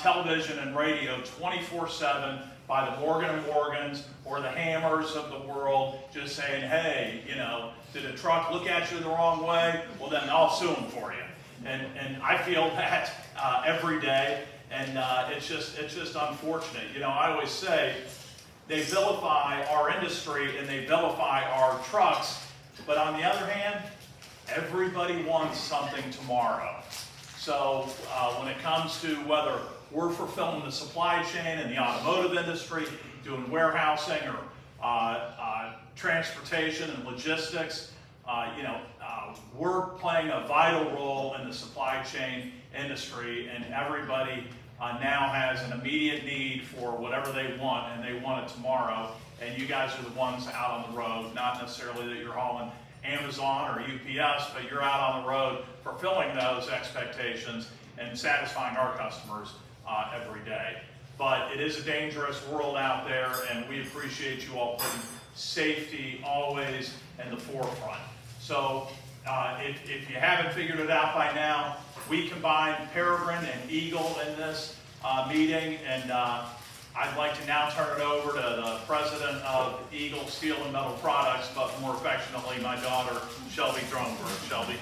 television and radio 24/7 by the Morgan & Morgans or the Hammers of the world, just saying, hey, you know, did a truck look at you the wrong way? Well, then I'll sue them for you. And I feel that every day, and it's just unfortunate. You know, I always say they vilify our industry and they vilify our trucks, but on the other hand, everybody wants something tomorrow. So when it comes to whether we're fulfilling the supply chain in the automotive industry, doing warehousing or transportation and logistics, we're playing a vital role in the supply chain industry, and everybody now has an immediate need for whatever they want, and they want it tomorrow. And you guys are the ones out on the road, not necessarily that you're hauling Amazon or UPS, but you're out on the road fulfilling those expectations and satisfying our customers every day. But it is a dangerous world out there, and we appreciate you all putting safety always in the forefront. So if you haven't figured it out by now, we combined Peregrine and Eagle in this meeting, and I'd like to now turn it over to the president of Eagle Steel and Metal Products, but more affectionately, my daughter, Shelby Dronberg. Shelby.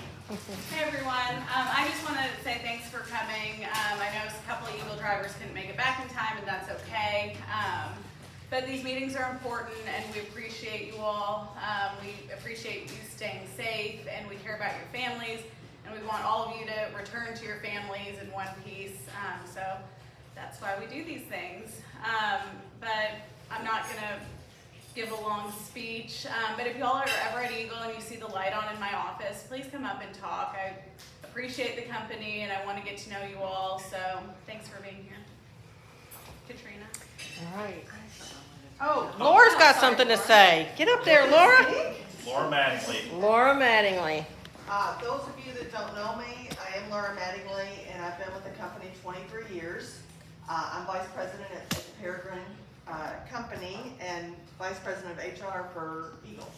Hey everyone, I just want to say thanks for coming. I know a couple of Eagle drivers couldn't make it back in time, and that's okay. But these meetings are important, and we appreciate you all. We appreciate you staying safe, and we care about your families, and we want all of you to return to your families in one piece. So that's why we do these things. But I'm not going to give a long speech. But if y'all are ever at Eagle and you see the light on in my office, please come up and talk. I appreciate the company, and I want to get to know you all. So thanks for being here. Katrina. All right. Oh, Laura's got something to say. Get up there, Laura. Laura Mattingly. Laura Mattingly. Those of you that don't know me, I am Laura Mattingly, and I've been with the company 23 years. I'm Vice President at the Peregrine Company and Vice President of HR for Eagle.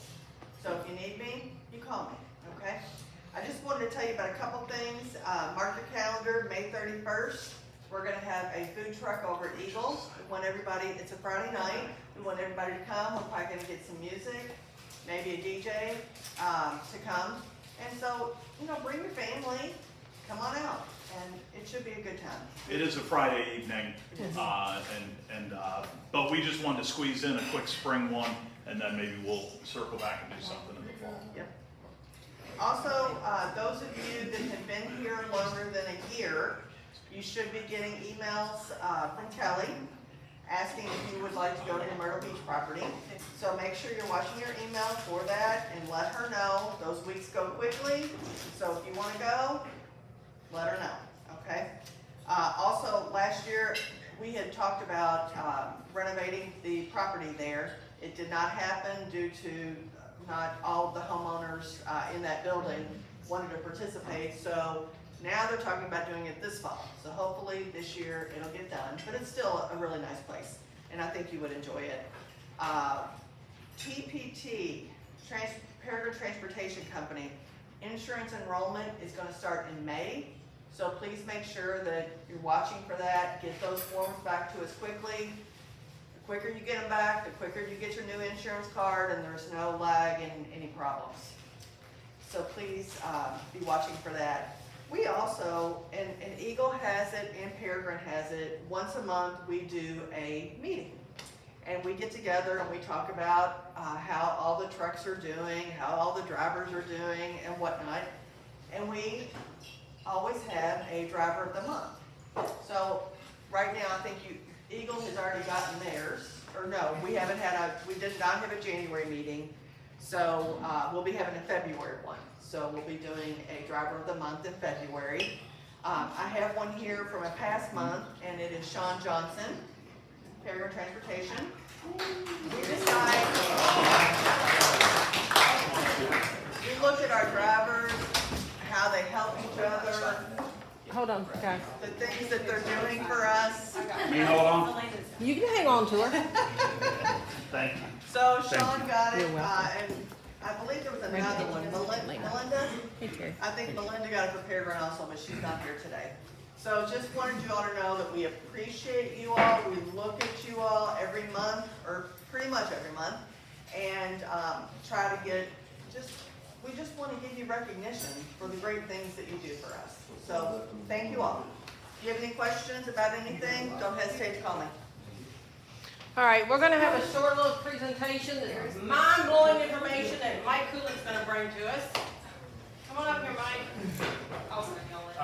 So if you need me, you call me, okay? I just wanted to tell you about a couple things. Mark your calendar, May 31st. We're going to have a food truck over at Eagle. We want everybody, it's a Friday night. We want everybody to come. We're probably going to get some music, maybe a DJ to come. And so, you know, bring your family, come on out, and it should be a good time. It is a Friday evening, but we just wanted to squeeze in a quick spring one, and then maybe we'll circle back and do something in the fall. Yep. Also, those of you that have been here longer than a year, you should be getting emails from Kelly asking if you would like to go to the Myrtle Beach property. So make sure you're watching your email for that and let her know. Those weeks go quickly, so if you want to go, let her know, okay? Also, last year, we had talked about renovating the property there. It did not happen due to not all of the homeowners in that building wanted to participate, so now they're talking about doing it this fall. So hopefully this year it'll get done, but it's still a really nice place, and I think you would enjoy it. TPT, Peregrine Transportation Company, insurance enrollment is going to start in May. So please make sure that you're watching for that. Get those forms back to us quickly. The quicker you get them back, the quicker you get your new insurance card, and there's no lag in any problems. So please be watching for that. We also, and Eagle has it and Peregrine has it, once a month we do a meeting. And we get together and we talk about how all the trucks are doing, how all the drivers are doing and whatnot. And we always have a driver of the month. So right now I think Eagle has already gotten theirs, or no, we did not have a January meeting. So we'll be having a February one. So we'll be doing a driver of the month in February. I have one here from a past month, and it is Sean Johnson, Peregrine Transportation. We looked at our drivers, how they help each other, Hold on, guys. the things that they're doing for us. Me hold on. You can hang on to her. Thank you. So Sean got it, You're welcome. and I believe there was another one. Melinda? Hey, Terry. I think Melinda got it for Peregrine also, but she's not here today. So just wanted you all to know that we appreciate you all. We look at you all every month, or pretty much every month, and try to get we just want to give you recognition for the great things that you do for us. So thank you all. If you have any questions about anything, don't hesitate to call me. All right, we're gonna have a short little presentation that's mind-blowing information that Mike Cooley's gonna bring to us. Come on up here, Mike. I'll bring y'all in.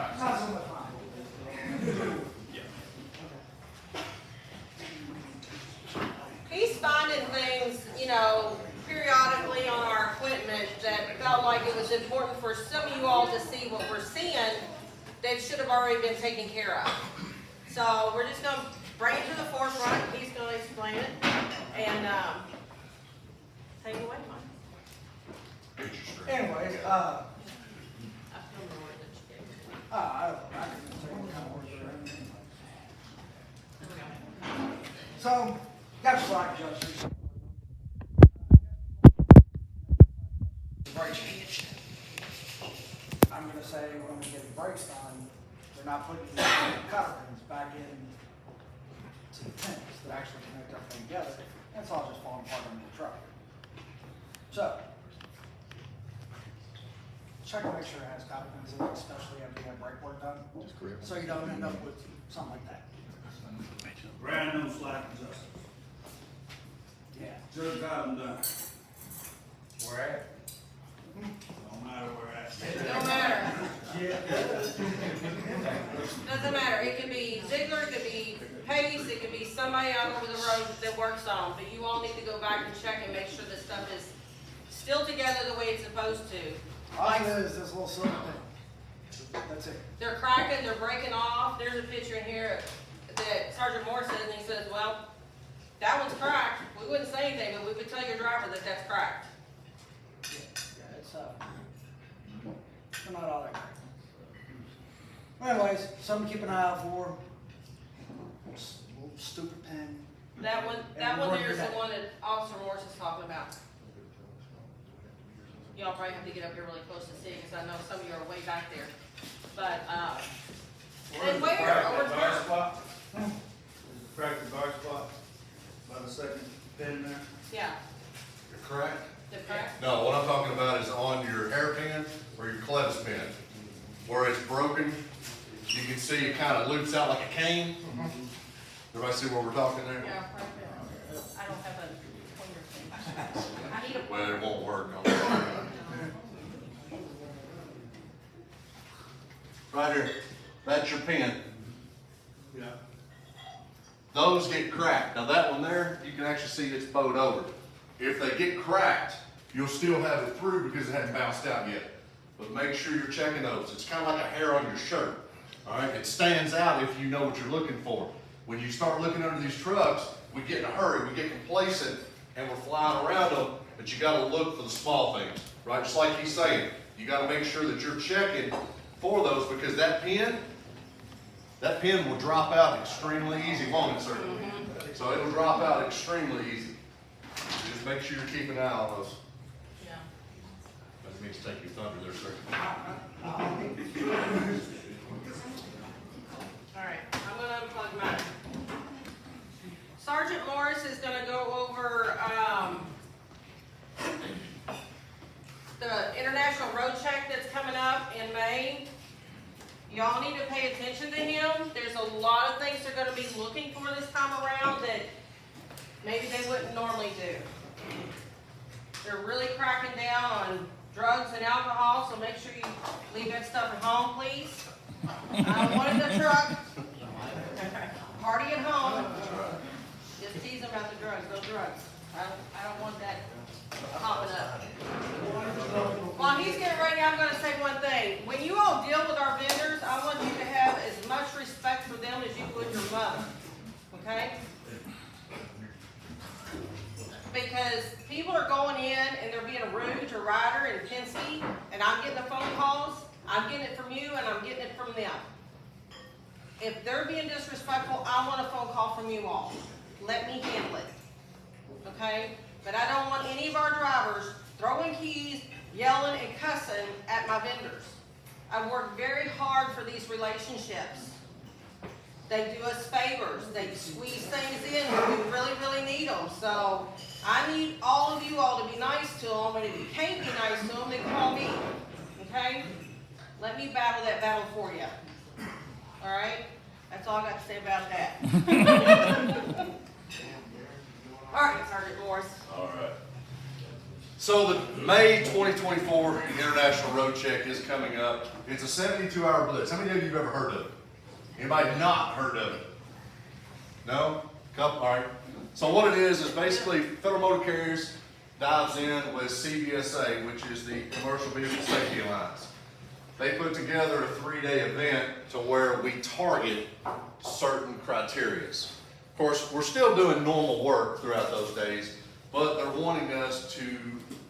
He's finding things, you know, periodically on our equipment that felt like it was important for some of you all to see what we're seeing that should have already been taken care of. So we're just gonna bring it to the forefront. He's gonna explain it and take it away, Mike. Anyways, I filmed the word that you gave me. I can take what kind of words are in there. So, got your light adjusters. Brakes. I'm gonna say when we get the brakes done, they're not putting the cutter pins back in to the pins that actually connect everything together. That's all just falling apart on the truck. So, check to make sure it has cotter pins in it, especially after you have brake work done. So you don't end up with something like that. Brand new slack adjusters. Yeah. Just got them done. Where at? Don't matter where at. It don't matter. Doesn't matter. It could be Ziegler, it could be Pace, it could be somebody out over the road that works on. But you all need to go back and check and make sure this stuff is still together the way it's supposed to. All it is this little silver thing. That's it. They're cracking, they're breaking off. There's a picture in here that Sergeant Moore says, and he says, well, that one's cracked. We wouldn't say anything, but we would tell your driver that that's cracked. Yeah, it's they're not all that great. Anyways, something to keep an eye out for. Little stupid pen. That one there is the one that Officer Morris is talking about. Y'all probably have to get up here really close to see it, because I know some of you are way back there. But, and where? Over Bar there? spot? Is it cracked the bar spot? By the second pin there? Yeah, You're correct? the crack. No, what I'm talking about is on your hairpin or your clevis pin. Where it's broken, you can see it kind of loops out like a cane. Everybody see what we're talking there? Yeah, right there. I don't have a pointer thing. I need a Well, pointer. it won't work. I'm sorry. Right here, that's your pin. Yeah. Those get cracked. Now that one there, you can actually see it's bowed over. If they get cracked, you'll still have it through because it hasn't bounced out yet. But make sure you're checking those. It's kind of like a hair on your shirt. All right, it stands out if you know what you're looking for. When you start looking under these trucks, we get in a hurry, we get complacent, and we're flying around them, but you gotta look for the small things, right? Just like he's saying, you gotta make sure that you're checking for those, because that pin will drop out extremely easy, won't it, sir? So it'll drop out extremely easy. So just make sure you're keeping an eye on those. Yeah. That means take your thunder there, sir. All right, I'm gonna unplug mine. Sergeant Morris is gonna go over, the international road check that's coming up in May. Y'all need to pay attention to him. There's a lot of things they're gonna be looking for this time around that maybe they wouldn't normally do. They're really cracking down on drugs and alcohol, so make sure you leave that stuff at home, please. I don't want it in the truck. Party at home. Just tease them about the drugs, no drugs. I don't want that popping up. While he's getting ready, I'm gonna say one thing. When you all deal with our vendors, I want you to have as much respect for them as you would your mother, okay? Because people are going in and they're being rude to Ryder and Penske, and I'm getting the phone calls, I'm getting it from you and I'm getting it from them. If they're being disrespectful, I want a phone call from you all. Let me handle it, okay? But I don't want any of our drivers throwing keys, yelling and cussing at my vendors. I've worked very hard for these relationships, They do us favors, they squeeze things in when we really, really need them. So I need all of you all to be nice to them, and if you can't be nice to them, then call me, okay? Let me battle that battle for you, all right? That's all I got to say about that. All right, Sergeant Morris. All right. So the May 2024 International Road Check is coming up. It's a 72-hour blitz. How many of you have ever heard of it? Anybody not heard of it? No? Couple, all right. So what it is basically Federal Motor Carriers dives in with CVSA, which is the Commercial Vehicle Safety Alliance. They put together a 3-day event to where we target certain criterias. Of course, we're still doing normal work throughout those days, but they're wanting us to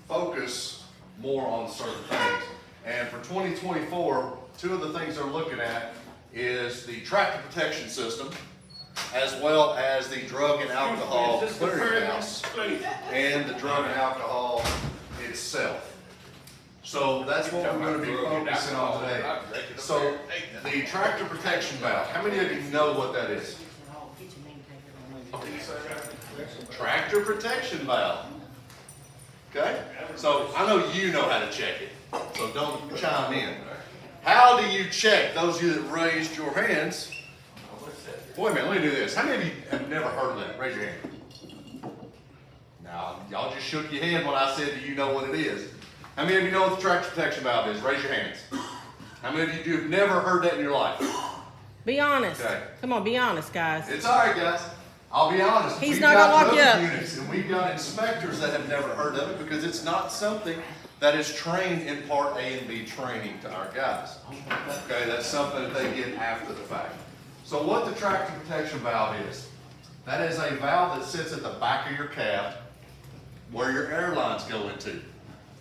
focus more on certain things. And for 2024, 2 of the things they're looking at is the tractor protection system, as well as the drug and alcohol clearinghouse and the drug and alcohol itself. So that's what we're going to be focusing on today. So the tractor protection valve, how many of you know what that is? Tractor protection valve. Okay? So I know you know how to check it, so don't chime in. How do you check? Those of you that raised your hands. Wait a minute, let me do this. How many of you have never heard of that? Raise your hand. Now, y'all just shook your hand when I said, do you know what it is? How many of you know what the tractor protection valve is? Raise your hands. How many of you have never heard that in your life? Be honest. Okay. Come on, be honest, guys. It's all right, guys. I'll be honest. He's We've not got gonna lock you road up. units, and we've got inspectors that have never heard of it because it's not something that is trained in Part A and B training to our guys. Okay, that's something that they get after the fact. So what the tractor protection valve is, that is a valve that sits at the back of your cab where your air lines go into.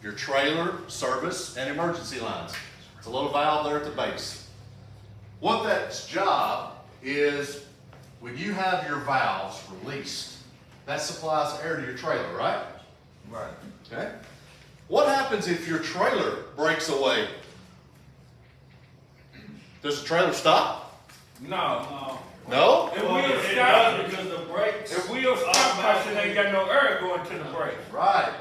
Your trailer, service, and emergency lines. It's a little valve there at the base. What that's job is when you have your valves released, that supplies air to your trailer, right? Right. Okay. What happens if your trailer breaks away? Does the trailer stop? No. No? If we'll stop because the brakes. If we'll stop, cause it ain't got no air going to the brakes. Right.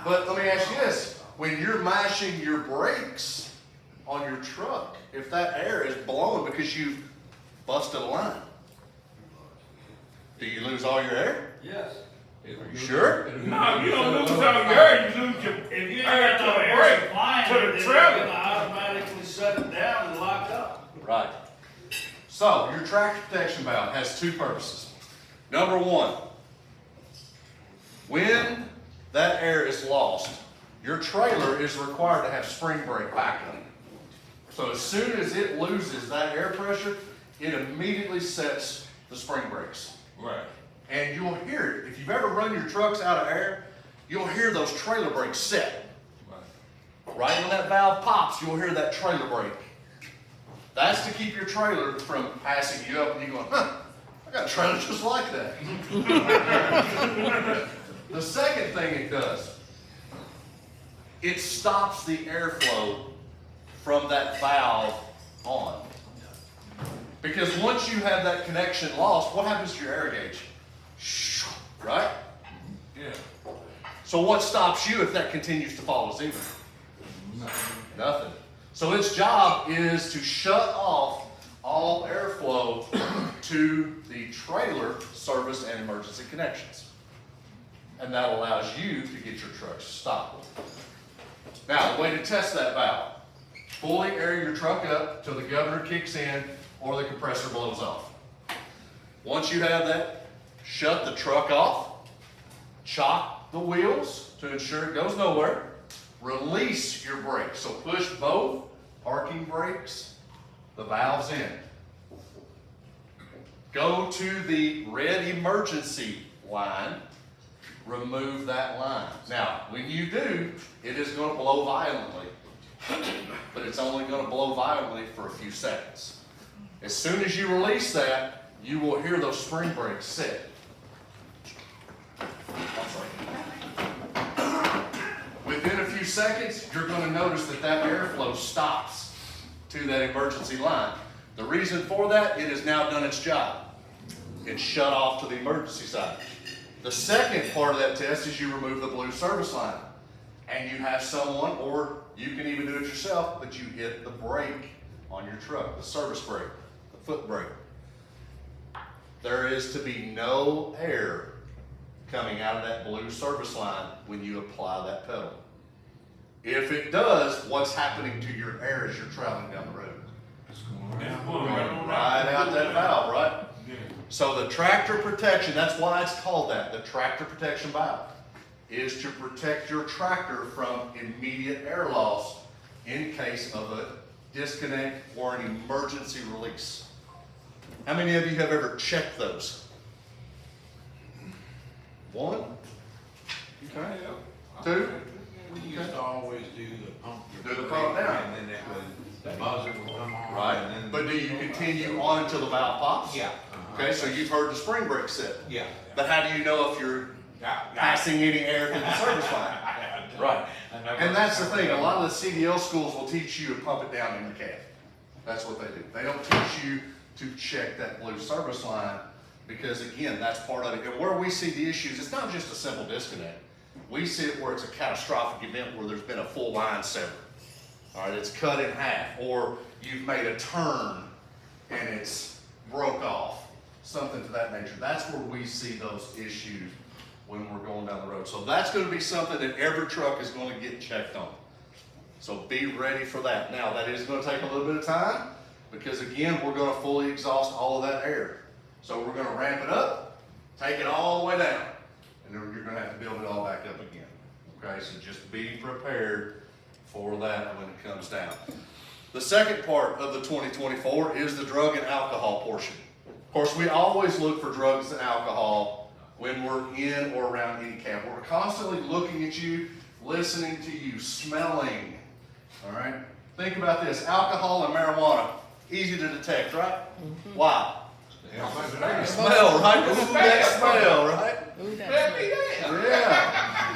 But let me ask you this. When you're mashing your brakes on your truck, if that air is blowing because you busted a line, do you lose all your air? Yes. Are you sure? No, you don't lose all your air, you lose your If you air ain't to got no the air brake, supplying to the it, then trailer. you're gonna automatically shut it down and lock up. Right. So your tractor protection valve has 2 purposes. Number 1, when that air is lost, your trailer is required to have spring brake backup. So as soon as it loses that air pressure, it immediately sets the spring brakes. Right. And you'll hear it. If you've ever run your trucks out of air, you'll hear those trailer brakes set. Right when that valve pops, you'll hear that trailer brake. That's to keep your trailer from passing you up and you going, huh, I got a trailer just like that. The second thing it does, it stops the airflow from that valve on. Because once you have that connection lost, what happens to your air gauge? Right? Yeah. So what stops you if that continues to follow us even? Nothing. So its job is to shut off all airflow to the trailer, service, and emergency connections. And that allows you to get your trucks stopped. Now, the way to test that valve, fully air your truck up till the governor kicks in or the compressor blows off. Once you have that, shut the truck off, chock the wheels to ensure it goes nowhere, release your brakes. So push both parking brakes, the valves in. Go to the red emergency line, remove that line. Now, when you do, it is going to blow violently, but it's only going to blow violently for a few seconds. As soon as you release that, you will hear those spring brakes set. Within a few seconds, you're going to notice that that airflow stops to that emergency line. The reason for that, it has now done its job. It's shut off to the emergency side. The second part of that test is you remove the blue service line. And you have someone, or you can even do it yourself, but you hit the brake on your truck, the service brake, the foot brake. There is to be no air coming out of that blue service line when you apply that pedal. If it does, what's happening to your air as you're traveling down the road? It's going Right out that valve, right? Yeah. So the tractor protection, that's why it's called that, the tractor protection valve, is to protect your tractor from immediate air loss in case of a disconnect or an emergency release. How many of you have ever checked those? One? Okay. Two? We used to always do the pump. Do the pump down. And then it would, the buzzer would come on. Right, and then- but do you continue on until the valve pops? Yeah. Okay, so you've heard the spring brake set. Yeah. But how do you know if you're passing any air through the service line? Right. And that's the thing, a lot of the CDL schools will teach you to pump it down in the cab. That's what they do. They don't teach you to check that blue service line because again, that's part of it. And where we see the issues, it's not just a simple disconnect. We see it where it's a catastrophic event where there's been a full line severed. All right, it's cut in half, or you've made a turn and it's broke off, something to that nature. That's where we see those issues when we're going down the road. So that's going to be something that every truck is going to get checked on. So be ready for that. Now, that is going to take a little bit of time because, again, we're going to fully exhaust all of that air. So we're going to ramp it up, take it all the way down, and then you're going to have to build it all back up again. Okay, so just be prepared for that when it comes down. The second part of the 2024 is the drug and alcohol portion. Of course, we always look for drugs and alcohol when we're in or around any camp. We're constantly looking at you, listening to you, smelling. All right? Think about this. Alcohol and marijuana, easy to detect, right? Why? Smell, right? Ooh, that smell, right?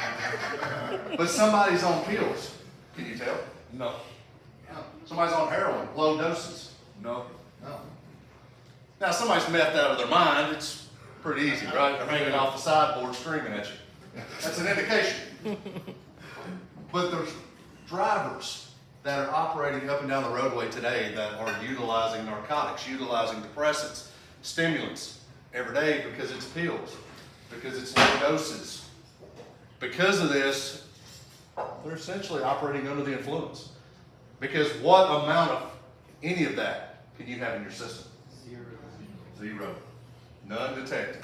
Yeah. But somebody's on pills. Can you tell? No. Somebody's on heroin, low doses. No. No. Now, somebody's methed out of their mind. It's pretty easy, right? They're hanging off the sideboard screaming at you. That's an indication. But there's drivers that are operating up and down the roadway today that are utilizing narcotics, utilizing depressants, stimulants every day because it's pills, because it's low doses. Because of this, they're essentially operating under the influence. Because what amount of any of that can you have in your system? Zero. None detected.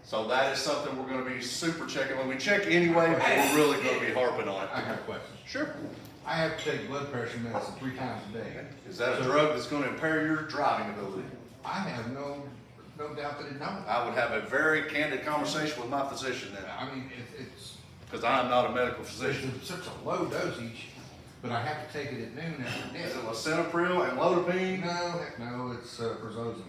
So that is something we're going to be super checking. When we check anyway, but we're really going to be harping on it. I got a question. Sure. I have to take blood pressure medicine 3 times a day. Is that a drug that's going to impair your driving ability? I have no doubt that it don't. I would have a very candid conversation with my physician then, I mean, it's because I am not a medical physician. such a low dosage, but I have to take it at noon every day. Is it lisinopril and lodipine? No, heck no, it's Prozosine.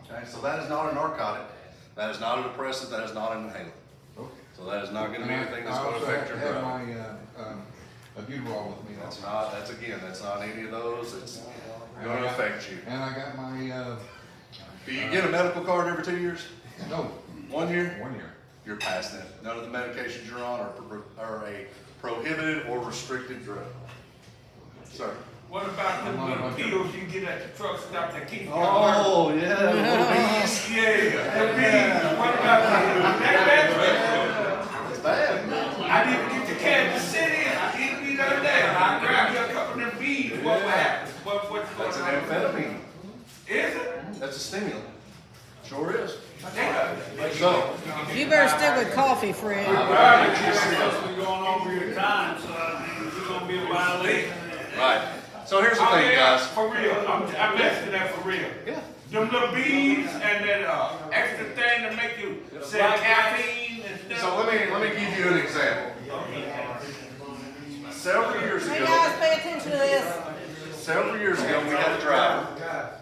Okay, so that is not a narcotic. That is not a depressant. That is not an inhaler. Okay. So that is not going to be anything that's going to affect your I also driving. have my Albuterol with me. That's also. not, that's not any of those. It's going to affect you. And I got my, Do you get a medical card every 2 years? no, 1 year? 1 year. You're past that. None of the medications you're on are a prohibited or restricted drug. Sir? What about them little pills you get at the truck stop that keep you Oh, yeah. alert? Yeah, the bees. What about that? That's bad. I didn't get to Kansas City, and I didn't be there there. I grabbed you a couple of them bees. What happened? What's That's going an on? amphetamine. Is it? That's a stimulant. Sure is. Yeah. So, You better stick with coffee, Fred. It's supposed to be going over your time, so I mean, you're gonna be a violation. right. So here's the Oh, thing, yeah, guys. for real. I'm asking that for real. Yeah. Them little beads and that extra thing to make you say caffeine and stuff. So let me give you an example. Several years Hey ago, guys, pay attention to this. we had a driver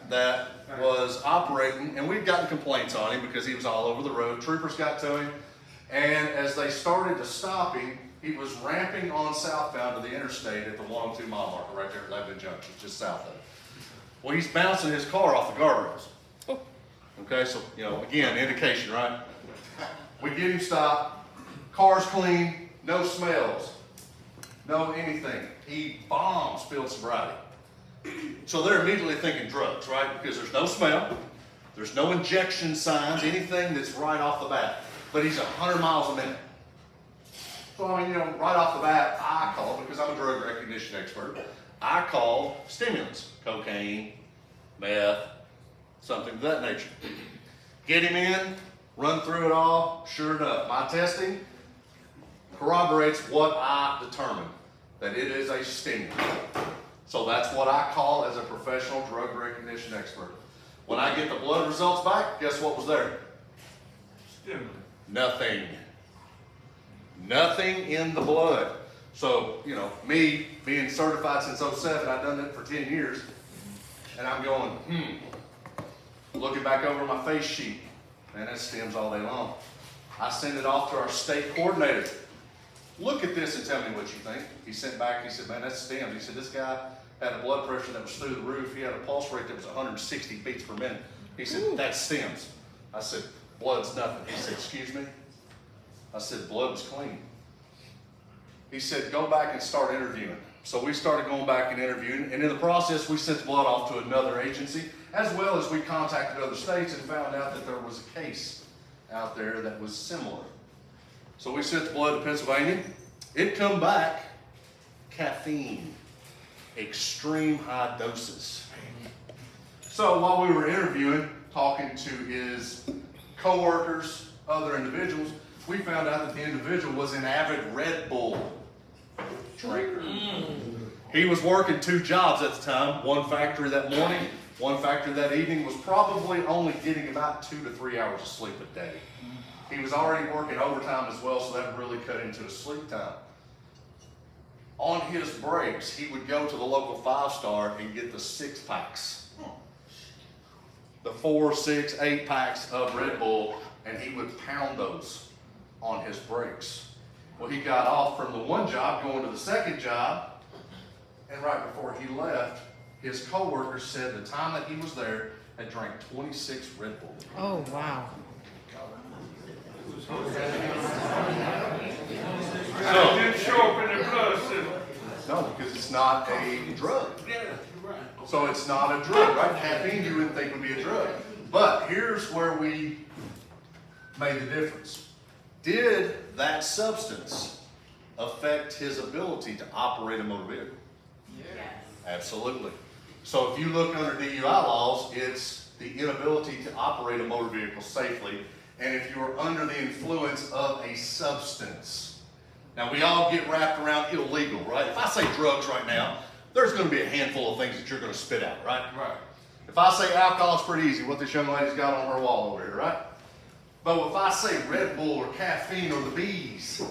that was operating, and we'd gotten complaints on him because he was all over the road. Troopers got to him, and as they started to stop him, he was ramping on southbound to the interstate at the 102 mile marker right there at Lebanon Junction, just south of it. Well, he's bouncing his car off the guardrails. Okay, so, you know, again, indication, right? We get him stopped, car's clean, no smells, no anything. He bombs field sobriety. So they're immediately thinking drugs, right? Because there's no smell, there's no injection signs, anything that's right off the bat. But he's 100 miles a minute. So, I mean, you know, right off the bat, I call, because I'm a drug recognition expert, I call stimulants, cocaine, meth, something of that nature. Get him in, run through it all. Sure enough, my testing corroborates what I determined, that it is a stimulant. So that's what I call as a professional drug recognition expert. When I get the blood results back, guess what was there? Stimulant. Nothing. Nothing in the blood. So, you know, me being certified since 07, I've done it for 10 years, and I'm going, looking back over my face sheet, man, that stems all day long. I send it off to our state coordinator. Look at this and tell me what you think. He sent back, he said, man, that's stems. He said, this guy had a blood pressure that was through the roof. He had a pulse rate that was 160 beats per minute. He said, that's stems. I said, blood's nothing. He said, excuse me? I said, blood was clean. He said, go back and start interviewing. So we started going back and interviewing, and in the process, we sent the blood off to another agency, as well as we contacted other states and found out that there was a case out there that was similar. So we sent the blood to Pennsylvania. It come back caffeine, extreme high doses. So while we were interviewing, talking to his coworkers, other individuals, we found out that the individual was an avid Red Bull drinker. He was working 2 jobs at the time, one factory that morning, one factory that evening, was probably only getting about 2 to 3 hours of sleep a day. He was already working overtime as well, so that really cut into his sleep time. On his breaks, he would go to the local 5-star and get the 6-packs. The 4, 6, 8 packs of Red Bull, and he would pound those on his breaks. Well, he got off from the one job, going to the second job, and right before he left, his coworkers said the time that he was there had drank 26 Red Bull. Oh, wow. So, it didn't show up in the blood system. No, because it's not a drug. Yeah, you're right. So it's not a drug, right? Caffeine you wouldn't think would be a drug. But here's where we made the difference. Did that substance affect his ability to operate a motor vehicle? Yes. Absolutely. So if you look under DUI laws, it's the inability to operate a motor vehicle safely, and if you are under the influence of a substance. Now we all get wrapped around illegal, right? If I say drugs right now, there's going to be a handful of things that you're going to spit out, right? Right. If I say alcohol, it's pretty easy, what this young lady's got on her wall over here, right? But if I say Red Bull or caffeine or the bees,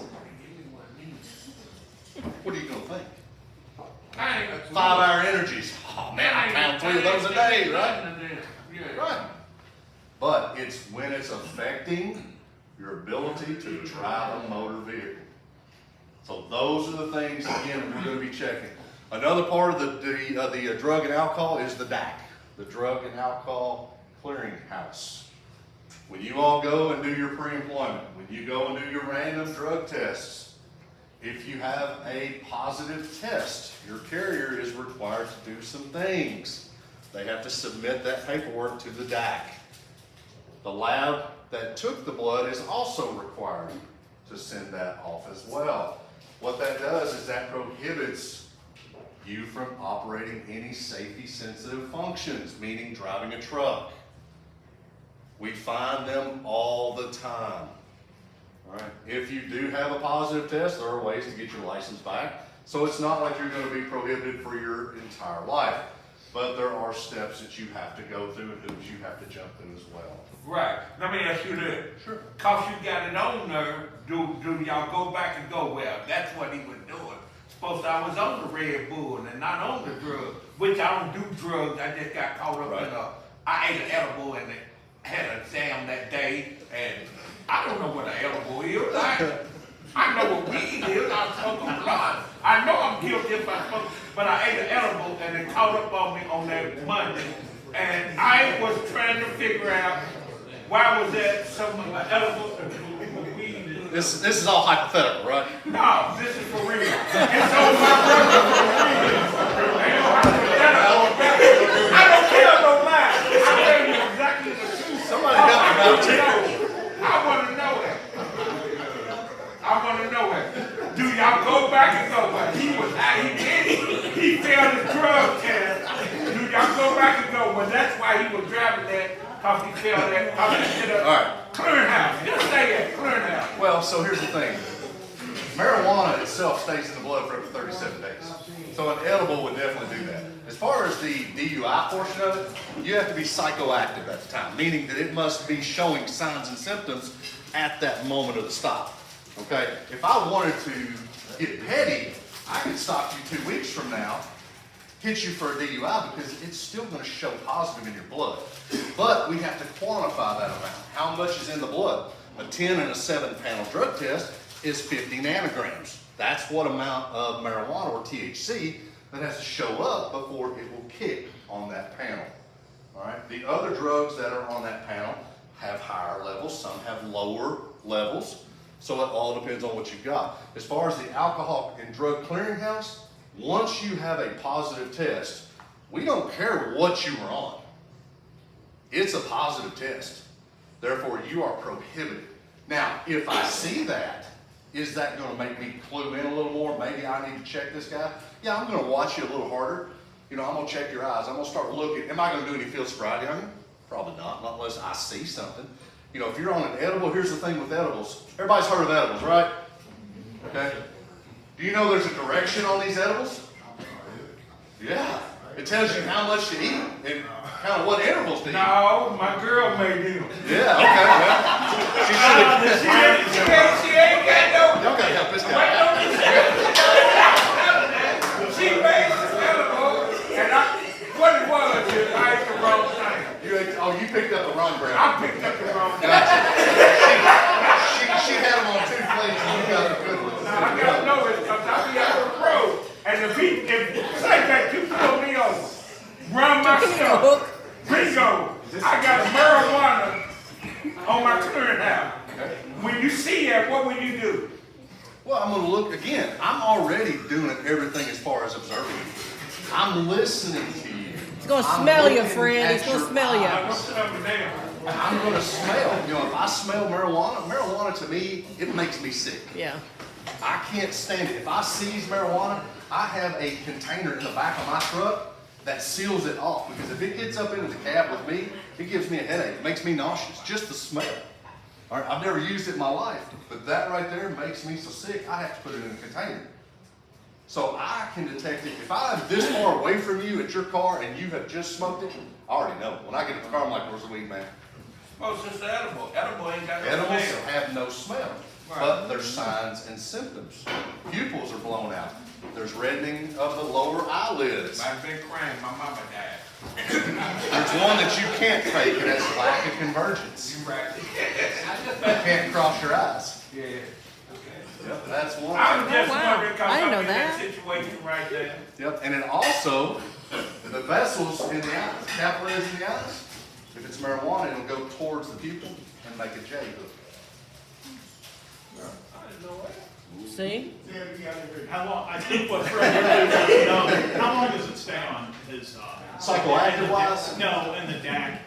what are you going to think? 5-hour energies. Oh man, I pound 3 of those a day, right? Yeah. Right. But it's when it's affecting your ability to drive a motor vehicle. So those are the things, again, we're going to be checking. Another part of the drug and alcohol is the DAC, the Drug and Alcohol Clearinghouse. When you all go and do your pre-employment, when you go and do your random drug tests, if you have a positive test, your carrier is required to do some things. They have to submit that paperwork to the DAC. The lab that took the blood is also required to send that off as well. What that does is that prohibits you from operating any safety-sensitive functions, meaning driving a truck. We find them all the time. All right. If you do have a positive test, there are ways to get your license back. So it's not like you're going to be prohibited for your entire life. But there are steps that you have to go through and hoops you have to jump through as well. Right. Let me ask you this. Sure. Cause you got an owner, do y'all go back and go, well, that's what he was doing. Supposed I was on the Red Bull and not on the drug, which I don't do drugs. I just got caught up in I ate an edible and had an exam that day, and I don't know what an edible is. I know what weed is. I smoke a blunt. I know I'm guilty if I smoke but I ate an edible and it caught up on me on that Monday. And I was trying to figure out why was that some edible and people weed. This is all hypothetical, right? No, this is for real. And so my brother for real. I don't tell no lies. I tell you exactly the truth. Somebody got their mouth checked. I want to know it. I want to know it. Do y'all go back and go, well, he was out, he did it. He failed his drug test. Do y'all go back and go, well, that's why he was driving that, cause he failed that, cause he did a All right. clearinghouse. Just say it, clearinghouse. Well, so here's the thing. Marijuana itself stays in the blood for up to 37 days. So an edible would definitely do that. As far as the DUI portion of it, you have to be psychoactive at the time, meaning that it must be showing signs and symptoms at that moment of the stop. Okay? If I wanted to get petty, I could stop you 2 weeks from now, hit you for a DUI because it's still going to show positive in your blood. But we have to quantify that amount. How much is in the blood? A 10 and a 7 panel drug test is 50 nanograms. That's what amount of marijuana or THC that has to show up before it will kick on that panel. All right. The other drugs that are on that panel have higher levels. Some have lower levels. So it all depends on what you've got. As far as the alcohol and drug clearinghouse, once you have a positive test, we don't care what you were on. It's a positive test. Therefore, you are prohibited. Now, if I see that, is that going to make me clue in a little more? Maybe I need to check this guy. Yeah, I'm going to watch you a little harder. You know, I'm going to check your eyes. I'm going to start looking. Am I going to do any field sobriety on you? Probably not unless I see something. You know, if you're on an edible, here's the thing with edibles. Everybody's heard of edibles, right? Okay. Do you know there's a direction on these edibles? Yeah. It tells you how much to eat and kind of what intervals to eat. No, my girl made them. Yeah, okay, well. She should have. She ain't got no. Y'all gotta help this guy. She made the edible, and what it was is I ate the wrong thing. You picked up the wrong brand. I picked up the wrong thing. She had them on 2 plates and you got the good ones. Now I gotta know it because I be out on the road, and if say that you pull me over, run my stuff, bingo, I got marijuana on my clearinghouse. Okay. When you see that, what will you do? Well, I'm gonna look again. I'm already doing everything as far as observing you. I'm listening to you. He's gonna I'm smell you, looking Fred. He's at gonna your smell I'm you. gonna sit up and down. I'm gonna smell. You know, if I smell marijuana to me, it makes me sick. Yeah. I can't stand it. If I seize marijuana, I have a container in the back of my truck that seals it off. Because if it gets up into the cab with me, it gives me a headache. It makes me nauseous, just the smell. All right, I've never used it in my life, but that right there makes me so sick, I have to put it in a container. So I can detect it. If I'm this far away from you at your car and you have just smoked it, I already know. When I get in the car, I'm like, where's the weed, man? Oh, it's just edible. Edible ain't got no Edibles smell. have no smell, but there's signs and symptoms. Pupils are blown out. There's reddening of the lower eyelids. I've been crying. My mama died. There's one that you can't fake, and that's lack of convergence. You right. You can't cross your eyes. Yeah. Yep, that's one. I was just wow. wondering because I didn't I'm know in that that. situation right there. Yep, and then also, the vessels in the eyes, capillaries in the eyes, if it's marijuana, it'll go towards the pupil and make a J hook. See? How long, I think what Fred really wants to know, how long does it stay on his, Psychoactive wise? No, in the DAC.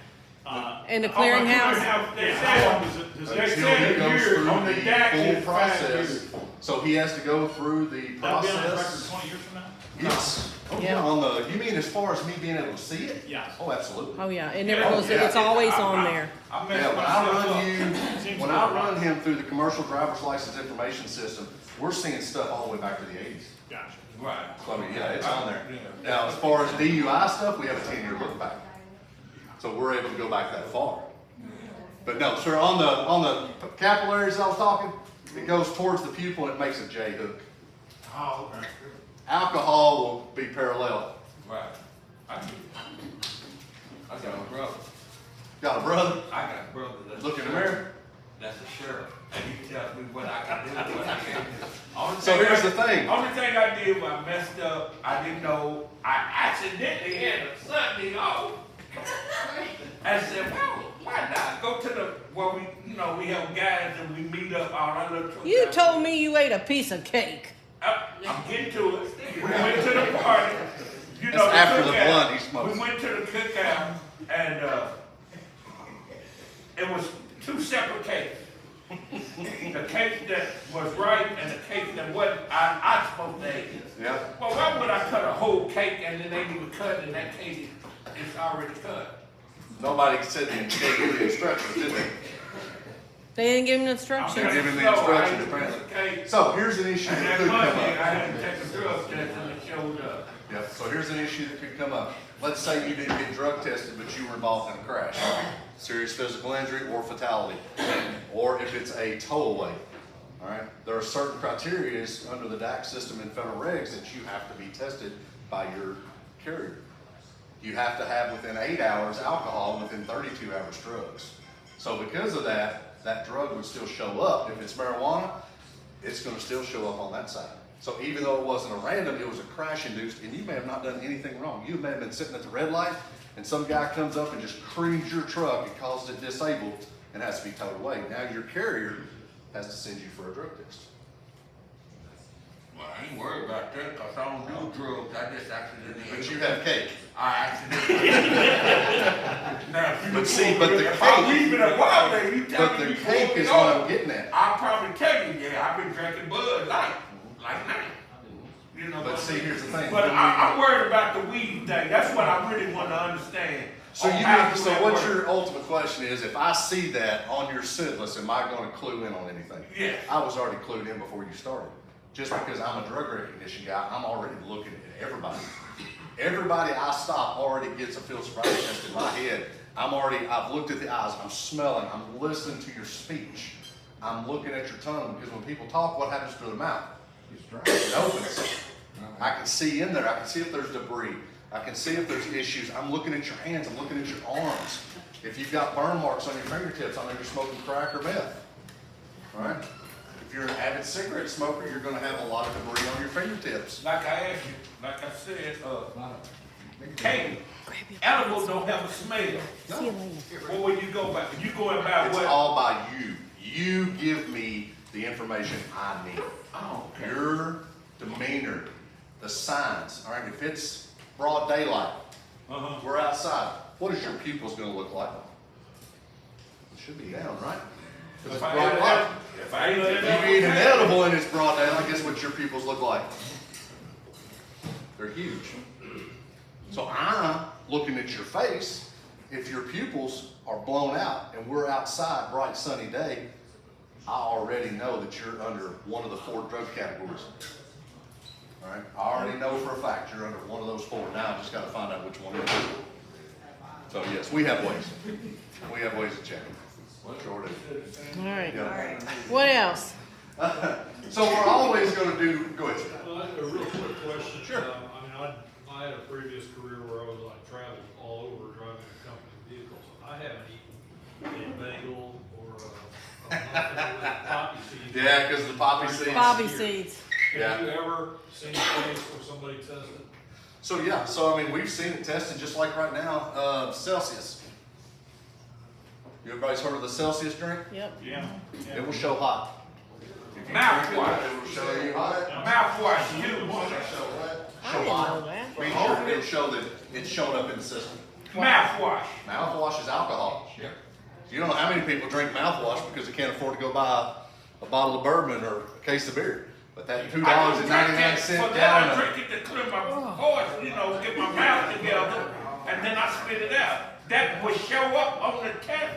In the clearinghouse? Yeah, how long does it, does They it Until said he a goes year through on the the DAC full is 5 process. years. So he has to go through the That'll be on his record process. 20 years from now? Yes. Oh, Yeah. On the, you mean as far as me being able to see it? Yes. Oh, absolutely. Oh, yeah. It never goes, it's always on there. I Yeah, messed when I myself run up. you, when I run him through the commercial driver's license information system, we're seeing stuff all the way back to the 80s. Gotcha. Right. So I mean, yeah, it's on there. Yeah. Now, as far as DUI stuff, we have a 10-year look back. So we're able to go back that far. But no, sir, on the capillaries I was talking, it goes towards the pupil and it makes a J hook. Oh, okay. Alcohol will be parallel. Right. I got a brother. Got a brother? I got a brother that's Look in the sheriff. mirror. That's a sheriff. And he tells me what I can do and what I can't do. Only So here's the thing. Only thing I did was I messed up. I didn't know. I accidentally had a Sunday off. I said, well, why not go to the where we have guys and we meet up all our little. You told me you ate a piece of cake. I'm getting to it. We went to the party. You know, That's after the cookout. blunt he smokes. We went to the cookout and it was two separate cakes. The cake that was right and the cake that wasn't. I supposed to eat. Yeah. Well, why would I cut a whole cake and then they even cut and that cake is already cut? Nobody said they gave you the instructions, did they? They didn't give him I'm instructions. Give him the so I instructions, ate a apparently. piece of cake. So here's an issue And that that could come Monday, I up. had to take a drug test and it showed up. Yeah, so here's an issue that could come up. Let's say you didn't get drug tested, but you were involved in a crash. Serious physical injury or fatality. Or if it's a tow-away. All right, there are certain criteria under the DAC system and federal regs that you have to be tested by your carrier. You have to have within 8 hours alcohol, within 32 hours drugs. So because of that, that drug would still show up. If it's marijuana, it's going to still show up on that side. So even though it wasn't a random, it was a crash induced, and you may have not done anything wrong. You may have been sitting at the red light, and some guy comes up and just creams your truck and causes it disabled and has to be towed away. Now your carrier has to send you for a drug test. Well, I ain't worried about that because I don't do drugs. I just accidentally. But you have cake. I accidentally. Now, if you But pull see, me but the if I cake- leave it a while there, you tell But me the you pull cake me is what over, I'm getting at. I'll probably tell you, yeah, I've been drinking Bud Light, like now. You know, But see, here's the thing. But I'm worried about the weed thing. That's what I really want to understand. So on you how need, do so that what work. your ultimate question is, if I see that on your sit list, am I going to clue in on anything? Yes. I was already clued in before you started. Just because I'm a drug recognition guy, I'm already looking at everybody. Everybody I stop already gets a field sobriety test in my head. I've looked at the eyes, I'm smelling, I'm listening to your speech. I'm looking at your tongue, because when people talk, what happens to their mouth? It opens. I can see in there, I can see if there's debris. I can see if there's issues. I'm looking at your hands, I'm looking at your arms. If you've got burn marks on your fingertips, I know you're smoking crack or meth. All right? If you're an avid cigarette smoker, you're gonna have a lot of debris on your fingertips. Like I asked you, like I said, cake, edibles don't have a smell. See you later. What would you go by? You going by It's what? all by you. You give me the information I need. Oh, okay. Your demeanor, the signs, all right? If it's broad daylight, Uh-huh. we're outside, what is your pupils gonna look like? It should be down, right? 'Cause it's If I broad ate light. an- if I ate an If you eat an edible and it's broad daylight, guess what your pupils look like? They're huge. So I'm looking at your face. If your pupils are blown out and we're outside, bright sunny day, I already know that you're under one of the 4 drug categories. All right? I already know for a fact you're under one of those 4. Now I just gotta find out which one it is. So yes, we have ways. We have ways of checking. Sure do. All right. Yeah. What else? So we're always gonna do, go ahead, Scott. Well, a real quick question. Sure. I had a previous career where I was like traveled all over driving a company vehicle. So I haven't eaten a bagel or a muffin with poppy seeds. Yeah, because of the poppy seeds. Bobby seeds. Yeah. Have you ever seen a case where somebody tested? So yeah, so I mean, we've seen it tested just like right now, Celsius. Everybody's heard of the Celsius drink? Yep. Yeah. It will show hot. If you Mouthwash. drink it, it will show you hot. Mouthwash, you. I Show didn't hot. know that. Means it'll show that it's shown up in the system. Mouthwash. Mouthwash is alcohol. You don't know how many people drink mouthwash because they can't afford to go buy a bottle of bourbon or a case of beer. But that $2.99 For that, gallon I of drink it to clear my voice, get my mouth together, and then I spit it out. That will show up on the test.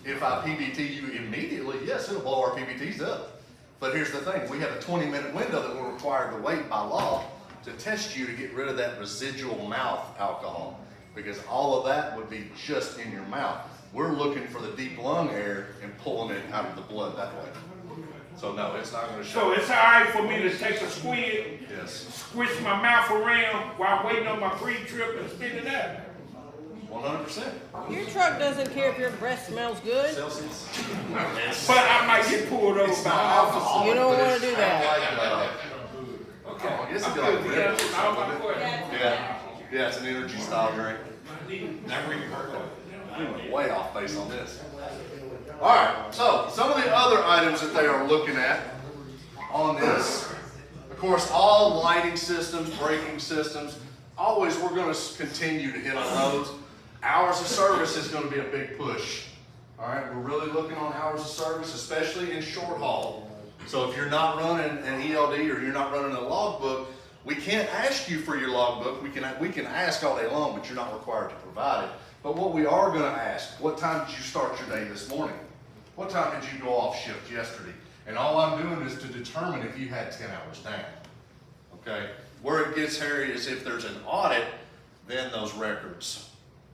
if I PBT you immediately, yes, it'll blow our PBTs up. But here's the thing, we have a 20-minute window that we're required to wait by law to test you to get rid of that residual mouth alcohol. Because all of that would be just in your mouth. We're looking for the deep lung air and pulling it out of the blood that way. So no, it's not gonna So show. it's all right for me to take a squid, Yes, squish my mouth around while waiting on my pre-trip and spit it out. 100%. Your truck doesn't care if your breath smells good. Celsius. But I might get pulled over It's by not an officer. alcohol. You don't but wanna it's do kinda that. like, Okay. Oh, I guess I'm it'd be like good. Red Bull or That's all my something, questions. Yeah, it's an energy style drink. Never even heard of it. We went way off base on this. All right, so some of the other items that they are looking at on this, of course, all lighting systems, braking systems, always we're going to continue to hit on those. Hours of service is going to be a big push. All right, we're really looking on hours of service, especially in short haul. So if you're not running an ELD or you're not running a logbook, we can't ask you for your logbook. We can ask all day long, but you're not required to provide it. But what we are going to ask, what time did you start your day this morning? What time did you go off shift yesterday? And all I'm doing is to determine if you had 10 hours down. Okay? Where it gets hairy is if there's an audit, then those records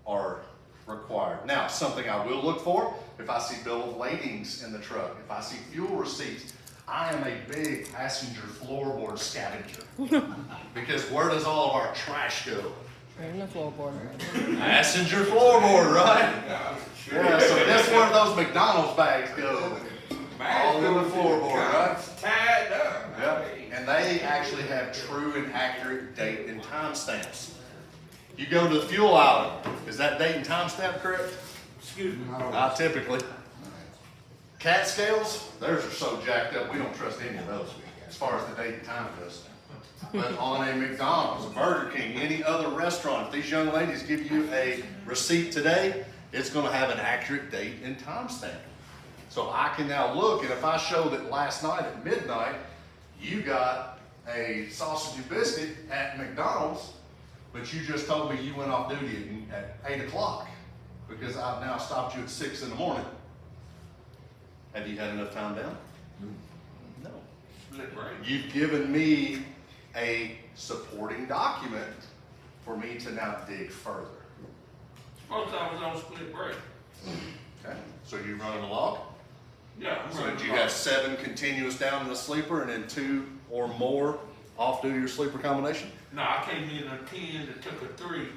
are required. Now, something I will look for, if I see bill of ladings in the truck, if I see fuel receipts, I am a big passenger floorboard scavenger. Because where does all of our trash go? In the floorboard. Passenger floorboard, right? Yeah, so that's where those McDonald's bags go. All in the floorboard, right? Tied up. Yep. And they actually have true and accurate date and time stamps. You go to the fuel aisle, is that date and time stamp correct? Excuse me. Not typically. Cat scales, theirs are so jacked up, we don't trust any of those as far as the date and time goes. But on a McDonald's, a Burger King, any other restaurant, if these young ladies give you a receipt today, it's gonna have an accurate date and time stamp. So I can now look, and if I show that last night at midnight, you got a sausage and biscuit at McDonald's, but you just told me you went off duty at 8 o'clock because I've now stopped you at 6 in the morning. Have you had enough time down? No. Split break. You've given me a supporting document for me to now dig further. Suppose I was on split break. Okay, so you running a log? Yeah, I'm So running did you along. have 7 continuous down in the sleeper and then 2 or more off duty or sleeper combination? No, I came in at 10, it took a 3,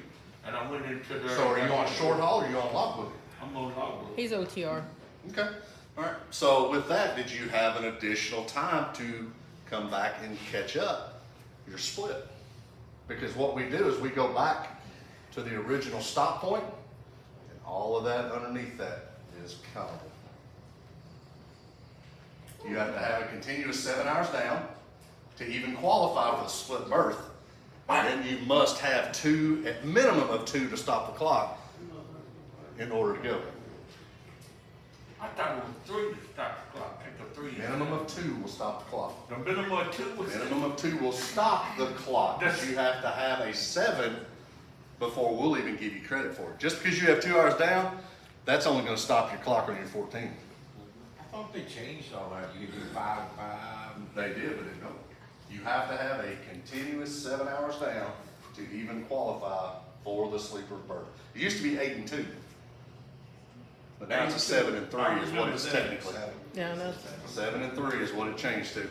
and I went into the. So are you on short haul or are you on logbook? I'm on logbook. He's OTR. Okay, all right. So with that, did you have an additional time to come back and catch up your split? Because what we do is we go back to the original stop point, and all of that underneath that is countable. You have to have a continuous 7 hours down to even qualify for the split berth. And then you must have 2, at minimum of 2 to stop the clock in order to go. I thought it was 3 to stop the clock, take a 3. Minimum of 2 will stop the clock. The minimum of 2 was. Minimum of 2 will stop the clock. But you have to have a 7 before we'll even give you credit for it. Just because you have 2 hours down, that's only gonna stop your clock on your 14. I thought they changed all that, you could do 5 and 5. They did, but no. You have to have a continuous 7 hours down to even qualify for the sleeper berth. It used to be 8 and 2. But now it's a 7 and 3 is what it's technically. Yeah, I know. 7 and 3 is what it changed to.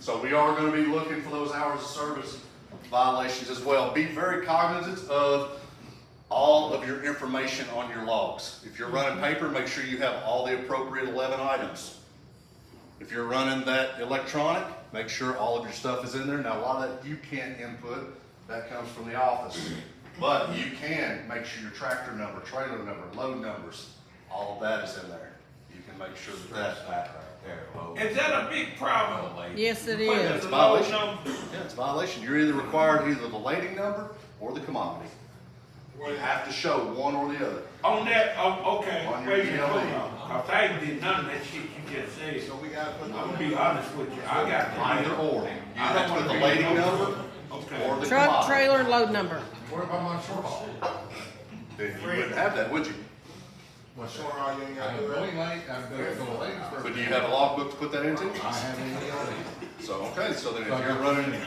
So we are going to be looking for those hours of service violations as well. Be very cognizant of all of your information on your logs. If you're running paper, make sure you have all the appropriate 11 items. If you're running that electronic, make sure all of your stuff is in there. Now, a lot of that you can't input. That comes from the office. But you can make sure your tractor number, trailer number, load numbers, all of that is in there. You can make sure that That's that's that right there, low. Is that a big problem? Yes, it What is. is the violation. low number? Yeah, it's a violation. You're either required either the lading number or the commodity. You have to show one or the other. On that, oh, okay, On your wait a minute, hold ELD. on. Cause I ain't did none of that shit you just said. So we gotta put I'm gonna be honest with you, I got. Either or. You I have don't to wanna put the be lading no- number Okay. or the Truck, commodity. trailer, and load number. What about my short haul? Then you wouldn't have that, would you? Well, sure, all you ain't I'm gotta do going that. late, I'm going to go late for. But do you have a logbook to put that into? I have a ELD. So, okay, so then if you're running,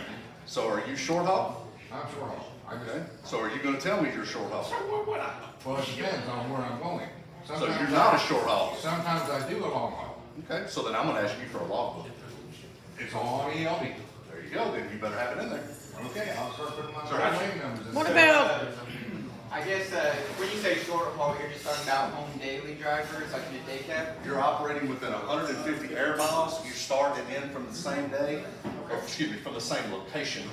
so are you short haul? I'm short haul. I Okay, just, so are you gonna tell me you're short haul? So what I, well, it depends on where I'm going. So you're not a short haul? Sometimes I do a long haul. Okay, so then I'm gonna ask you for a logbook. It's all on ELD. There you go, then you better have it in there. Okay, I'll start putting my Sorry. lane numbers in. What about, I guess, when you say short haul, you're just talking about home daily drivers, like in a day cab? You're operating within 150 air miles, you start and end from the same day, or excuse me, from the same location,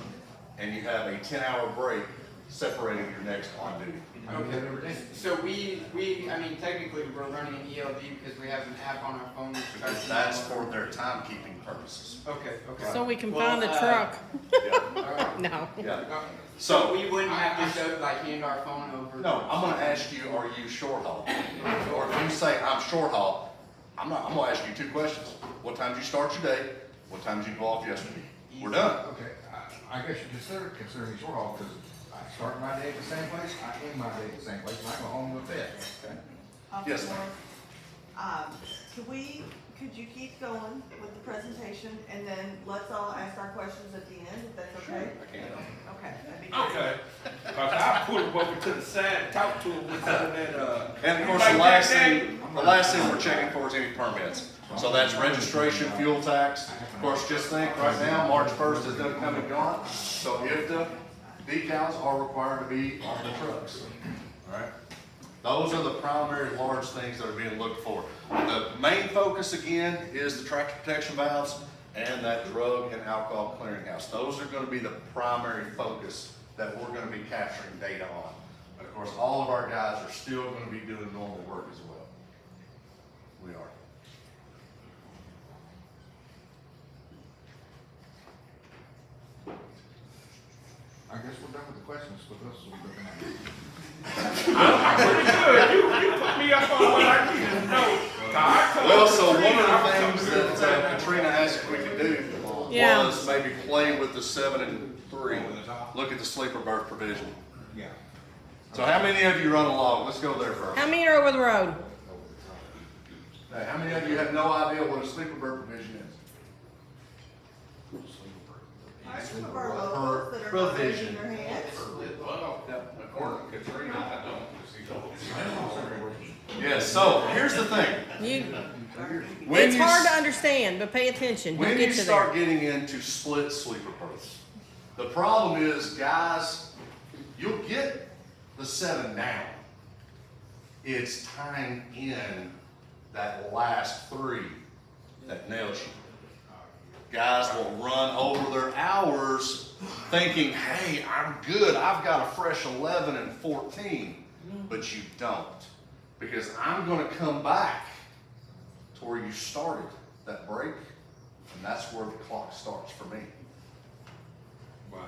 and you have a 10-hour break separating your next on duty. I do that every day. So I mean, technically, we're running an ELD because we have an app on our phone which Because tracks. that's for their timekeeping purposes. Okay, okay. So we can Well, find the truck. Yeah, Alright. No. yeah. So So, we wouldn't have to show, like, hand our phone over? no, I'm gonna ask you, are you short haul? Or if you say I'm short haul, I'm gonna ask you two questions. What time did you start your day? What time did you go off yesterday? We're done. Okay, I guess you consider me short haul, because I start my day at the same place, I end my day at the same place, and I go home with that. Okay. Officer Yes, ma'am. Moore, could you keep going with the presentation, and then let's all ask our questions at the end, if that's okay? I can't. Okay, that'd be great. Okay, cause I pull him over to the side and talk to him with some of that, And of course, Like the last that, thing we're checking for is any permits. So that's registration, fuel tax. Of course, just think, right now, March 1st is gonna come and gone. So if the decals are required to be on the trucks, all right? Those are the primary large things that are being looked for. The main focus, again, is the tractor protection valves and that drug and alcohol clearinghouse. Those are gonna be the primary focus that we're gonna be capturing data on. But of course, all of our guys are still gonna be doing normal work as well. We are. I guess we're done with the questions, with us, we're looking at it. I'm pretty good. You put me up on what I need to know. Well, so one of the things that Katrina asked if we could do Yeah. was maybe play with the 7 and 3. Look at the sleeper berth provision. Yeah. So how many of you run along? Let's go there first. How many are over the road? Hey, how many of you have no idea what a sleeper berth provision is? Some of our locals that are not raising their hands. According to Katrina, I don't. Yes, so here's the thing. When It's you hard to s- understand, but pay attention. We'll When you get to start there. getting into split sleeper berths, the problem is, guys, you'll get the 7 down. It's tying in that last 3 that nails you. Guys will run over their hours thinking, hey, I'm good, I've got a fresh 11 and 14, but you don't. Because I'm gonna come back to where you started that break, and that's where the clock starts for me. Wow.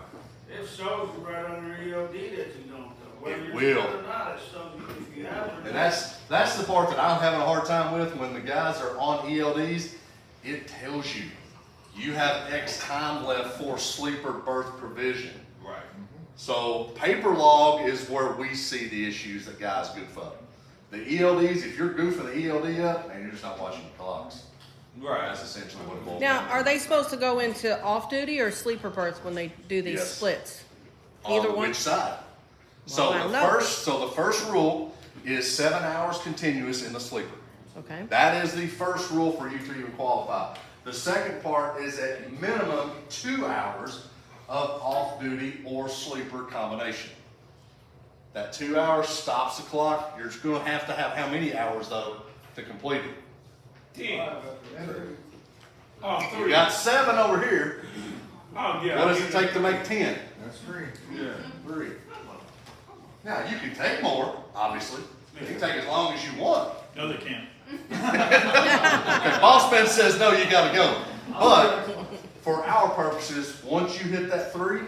It shows you right under ELD that you don't, whether It you're will. good or not, it shows you if you have it or And not. that's the part that I'm having a hard time with when the guys are on ELDs. It tells you, you have X time left for sleeper berth provision. Right. So paper log is where we see the issues that guys goof up. The ELDs, if you're goofing the ELD up, man, you're just not watching the clocks. Right. That's essentially what it boils Now, down are to. they supposed to go into off-duty or sleeper berths when they do these Yes. splits? Either On one? which side? So Well, I the know. first rule is 7 hours continuous in the sleeper. Okay. That is the first rule for you to even qualify. The second part is at minimum 2 hours of off-duty or sleeper combination. That 2 hours stops the clock. You're just gonna have how many hours though to complete it? 10. Oh, You 3. got 7 over here. Oh, yeah. What does it take to make 10? That's free. Yeah. 3. Now, you can take more, obviously. You can take as long as you want. No, they can't. If Boss Man says no, you gotta go. But for our purposes, once you hit that 3,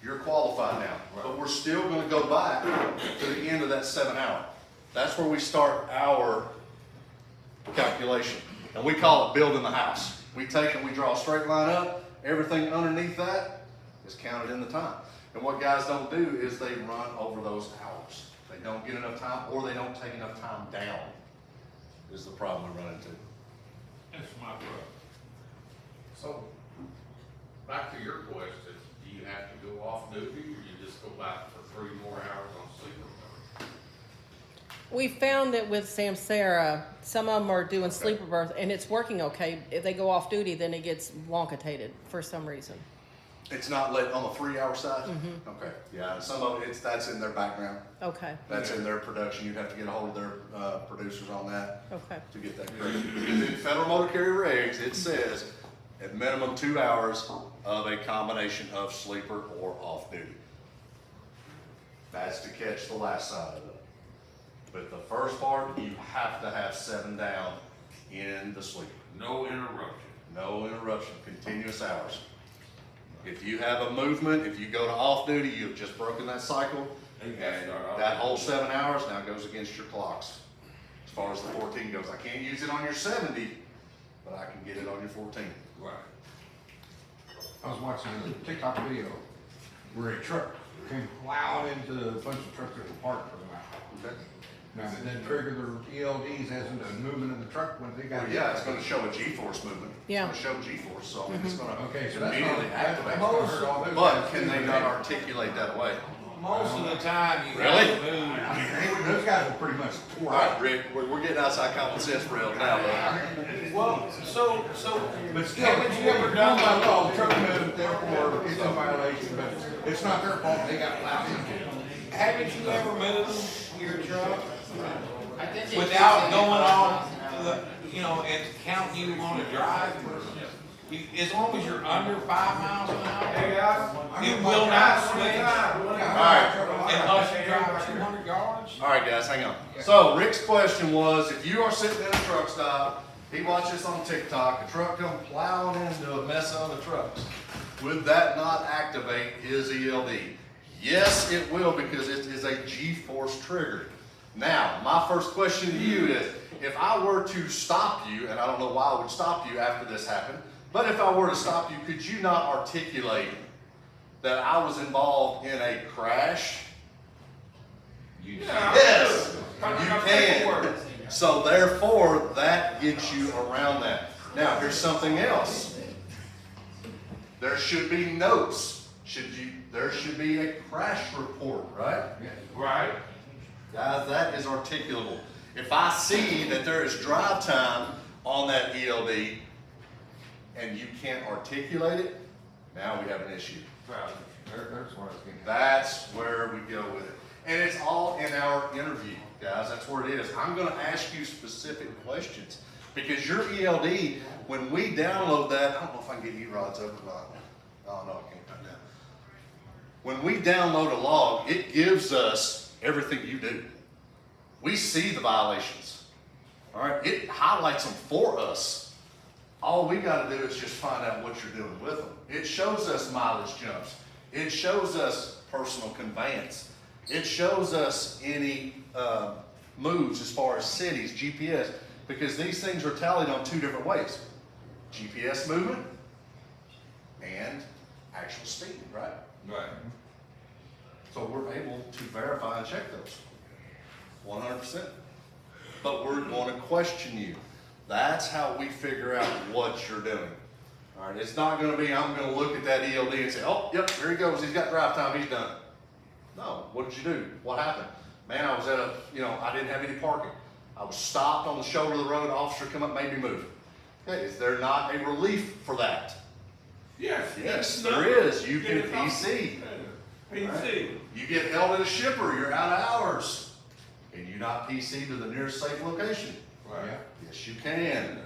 you're qualified now. But we're still gonna go back to the end of that 7 hour. That's where we start our calculation. And we call it building the house. We take and we draw a straight line up. Everything underneath that is counted in the time. And what guys don't do is they run over those hours. They don't get enough time, or they don't take enough time down, is the problem we run into. That's my problem. So, back to your question, do you have to go off duty, or you just go back for 3 more hours on sleeper? We found that with Samsara, some of them are doing sleeper berth, and it's working okay. If they go off duty, then it gets wonkatated for some reason. It's not let on the 3-hour side? Mm-hmm. Okay, yeah, and some of that's in their background. Okay, That's in their production. You'd have to get a hold of their, producers on that okay, to get that correct. In Federal Motor Carrier regs, it says at minimum 2 hours of a combination of sleeper or off-duty. That's to catch the last side of it. But the first part, you have to have 7 down in the sleeper. No interruption. No interruption, continuous hours. If you have a movement, if you go to off-duty, you've just broken that cycle, and that whole 7 hours now goes against your clocks. As far as the 14 goes, I can't use it on your 70, but I can get it on your 14. Right. I was watching a TikTok video where a truck came plowing into a bunch of trucks that were parked for the night. Okay. Now, it then trigger their ELDs as in the movement of the truck when they got. Well, yeah, it's gonna show a G-force movement. Yeah. It's gonna show G-force, so I mean, it's gonna Okay, so that's immediately not, activate. I've heard all those But guys can they say not that. articulate that way? Most of the time, you Really? gotta move. I mean, those guys were pretty much tore All right, up. Rick, we're getting outside common sense rails now, but Well, so, But still, haven't you ever done by that? law, the truck moved, therefore it's a violation, but it's not their fault, they got plowed into. Haven't you ever moved your truck I think without going off the, you know, and counting you on a drive? As long as you're under 5 miles an hour, it will not switch unless you drive 200 yards. all right, guys, hang on. So Rick's question was, if you are sitting in a truck stop, he watched this on TikTok, a truck come plowing into a mess of other trucks, would that not activate his ELD? Yes, it will, because it is a G-force trigger. Now, my first question to you is, if I were to stop you, and I don't know why I would stop you after this happened, but if I were to stop you, could you not articulate that I was involved in a crash? Yes, you can. So therefore, that gets you around that. Now, here's something else. There should be notes. There should be a crash report, right? Right. Guys, that is articulable. If I see that there is drive time on that ELD and you can't articulate it, now we have an issue. There's what I was getting at. That's where we go with it. And it's all in our interview, guys. That's where it is. I'm going to ask you specific questions because your ELD, when we download that, I don't know if I can get E-rods up or not. Oh, no, I can't right now. When we download a log, it gives us everything you do. We see the violations. All right, it highlights them for us. All we got to do is just find out what you're doing with them. It shows us mileage jumps. It shows us personal conveyance. It shows us any moves as far as cities, GPS, because these things are tallied on 2 different ways. GPS movement and actual speed, right? Right. So we're able to verify and check those. 100%. But we're going to question you. That's how we figure out what you're doing. All right, it's not going to be, I'm going to look at that ELD and say, oh, yep, here he goes, he's got drive time, he's done. No, what did you do? What happened? Man, I was at a, I didn't have any parking. I was stopped on the shoulder of the road, officer come up, made me move. Okay, is there not a relief for that? Yes. Yes, there is. You can PC. PC. You get held at a shipper, you're out of hours. Can you not PC to the nearest safe location? Right. Yes, you can.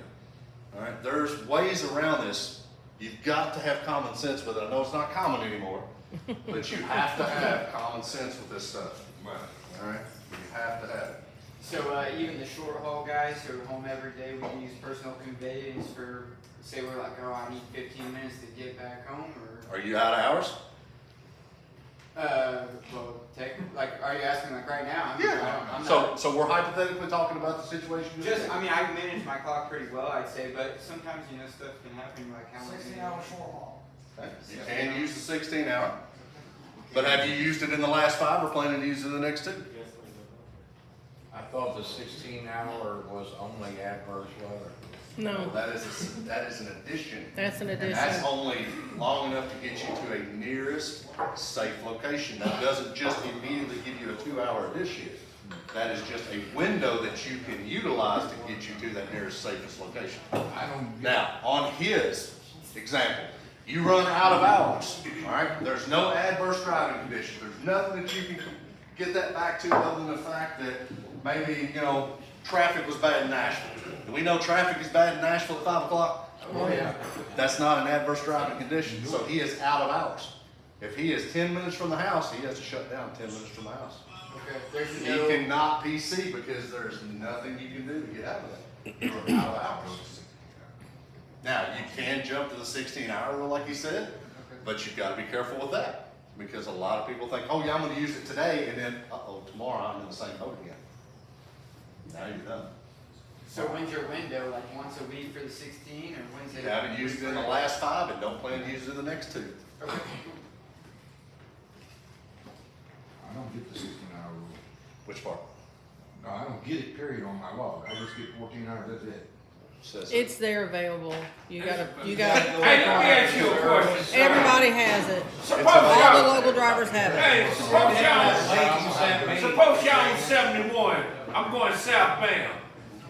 All right, there's ways around this. You've got to have common sense with it. I know it's not common anymore, but you have to have common sense with this stuff. Right. All right, you have to have it. So even the short haul guys who are home every day, we can use personal conveyance for, say we're like, oh, I need 15 minutes to get back home, or? Are you out of hours? Well, are you asking like right now? I'm not, So we're hypothetically talking about the situation. I mean, I manage my clock pretty well, I'd say, but sometimes, stuff can happen, like how long. 16-hour short haul. Okay. You can use the 16 hour, but have you used it in the last 5 or planning to use it in the next 2? I thought the 16-hour was only adverse weather. no, That is an addition. that's an And addition. that's only long enough to get you to a nearest safe location. That doesn't just immediately give you a 2-hour addition. That is just a window that you can utilize to get you to that nearest safest location. I don't. Now, on his example, You run out of hours, all right? There's no adverse driving conditions. There's nothing that you can get that back to other than the fact that maybe, you know, traffic was bad in Nashville. Do we know traffic is bad in Nashville at 5 o'clock? Oh, yeah. That's not an adverse driving condition, so he is out of hours. If he is 10 minutes from the house, he has to shut down 10 minutes from the house. Okay, there's He no, cannot PC because there's nothing you can do to get out of that. You're out of hours. Now, you can jump to the 16-hour rule like he said, but you've got to be careful with that. Because a lot of people think, oh yeah, I'm gonna use it today, and then, uh-oh, tomorrow I'm in the same boat again. Now you're done. so when's your window, like once a week for the 16, or when's it? You haven't used it in the last 5 and don't plan to use it in the next 2. Okay. I don't get the 16-hour rule. Which part? No, I don't get it, period, on my log. I just get 14 hours, that's it. Says It's there available. You gotta Hey, let me ask you a question, sir. Everybody has it. Suppose All the y'all, local drivers have it. hey, suppose y'all on 71, I'm going southbound.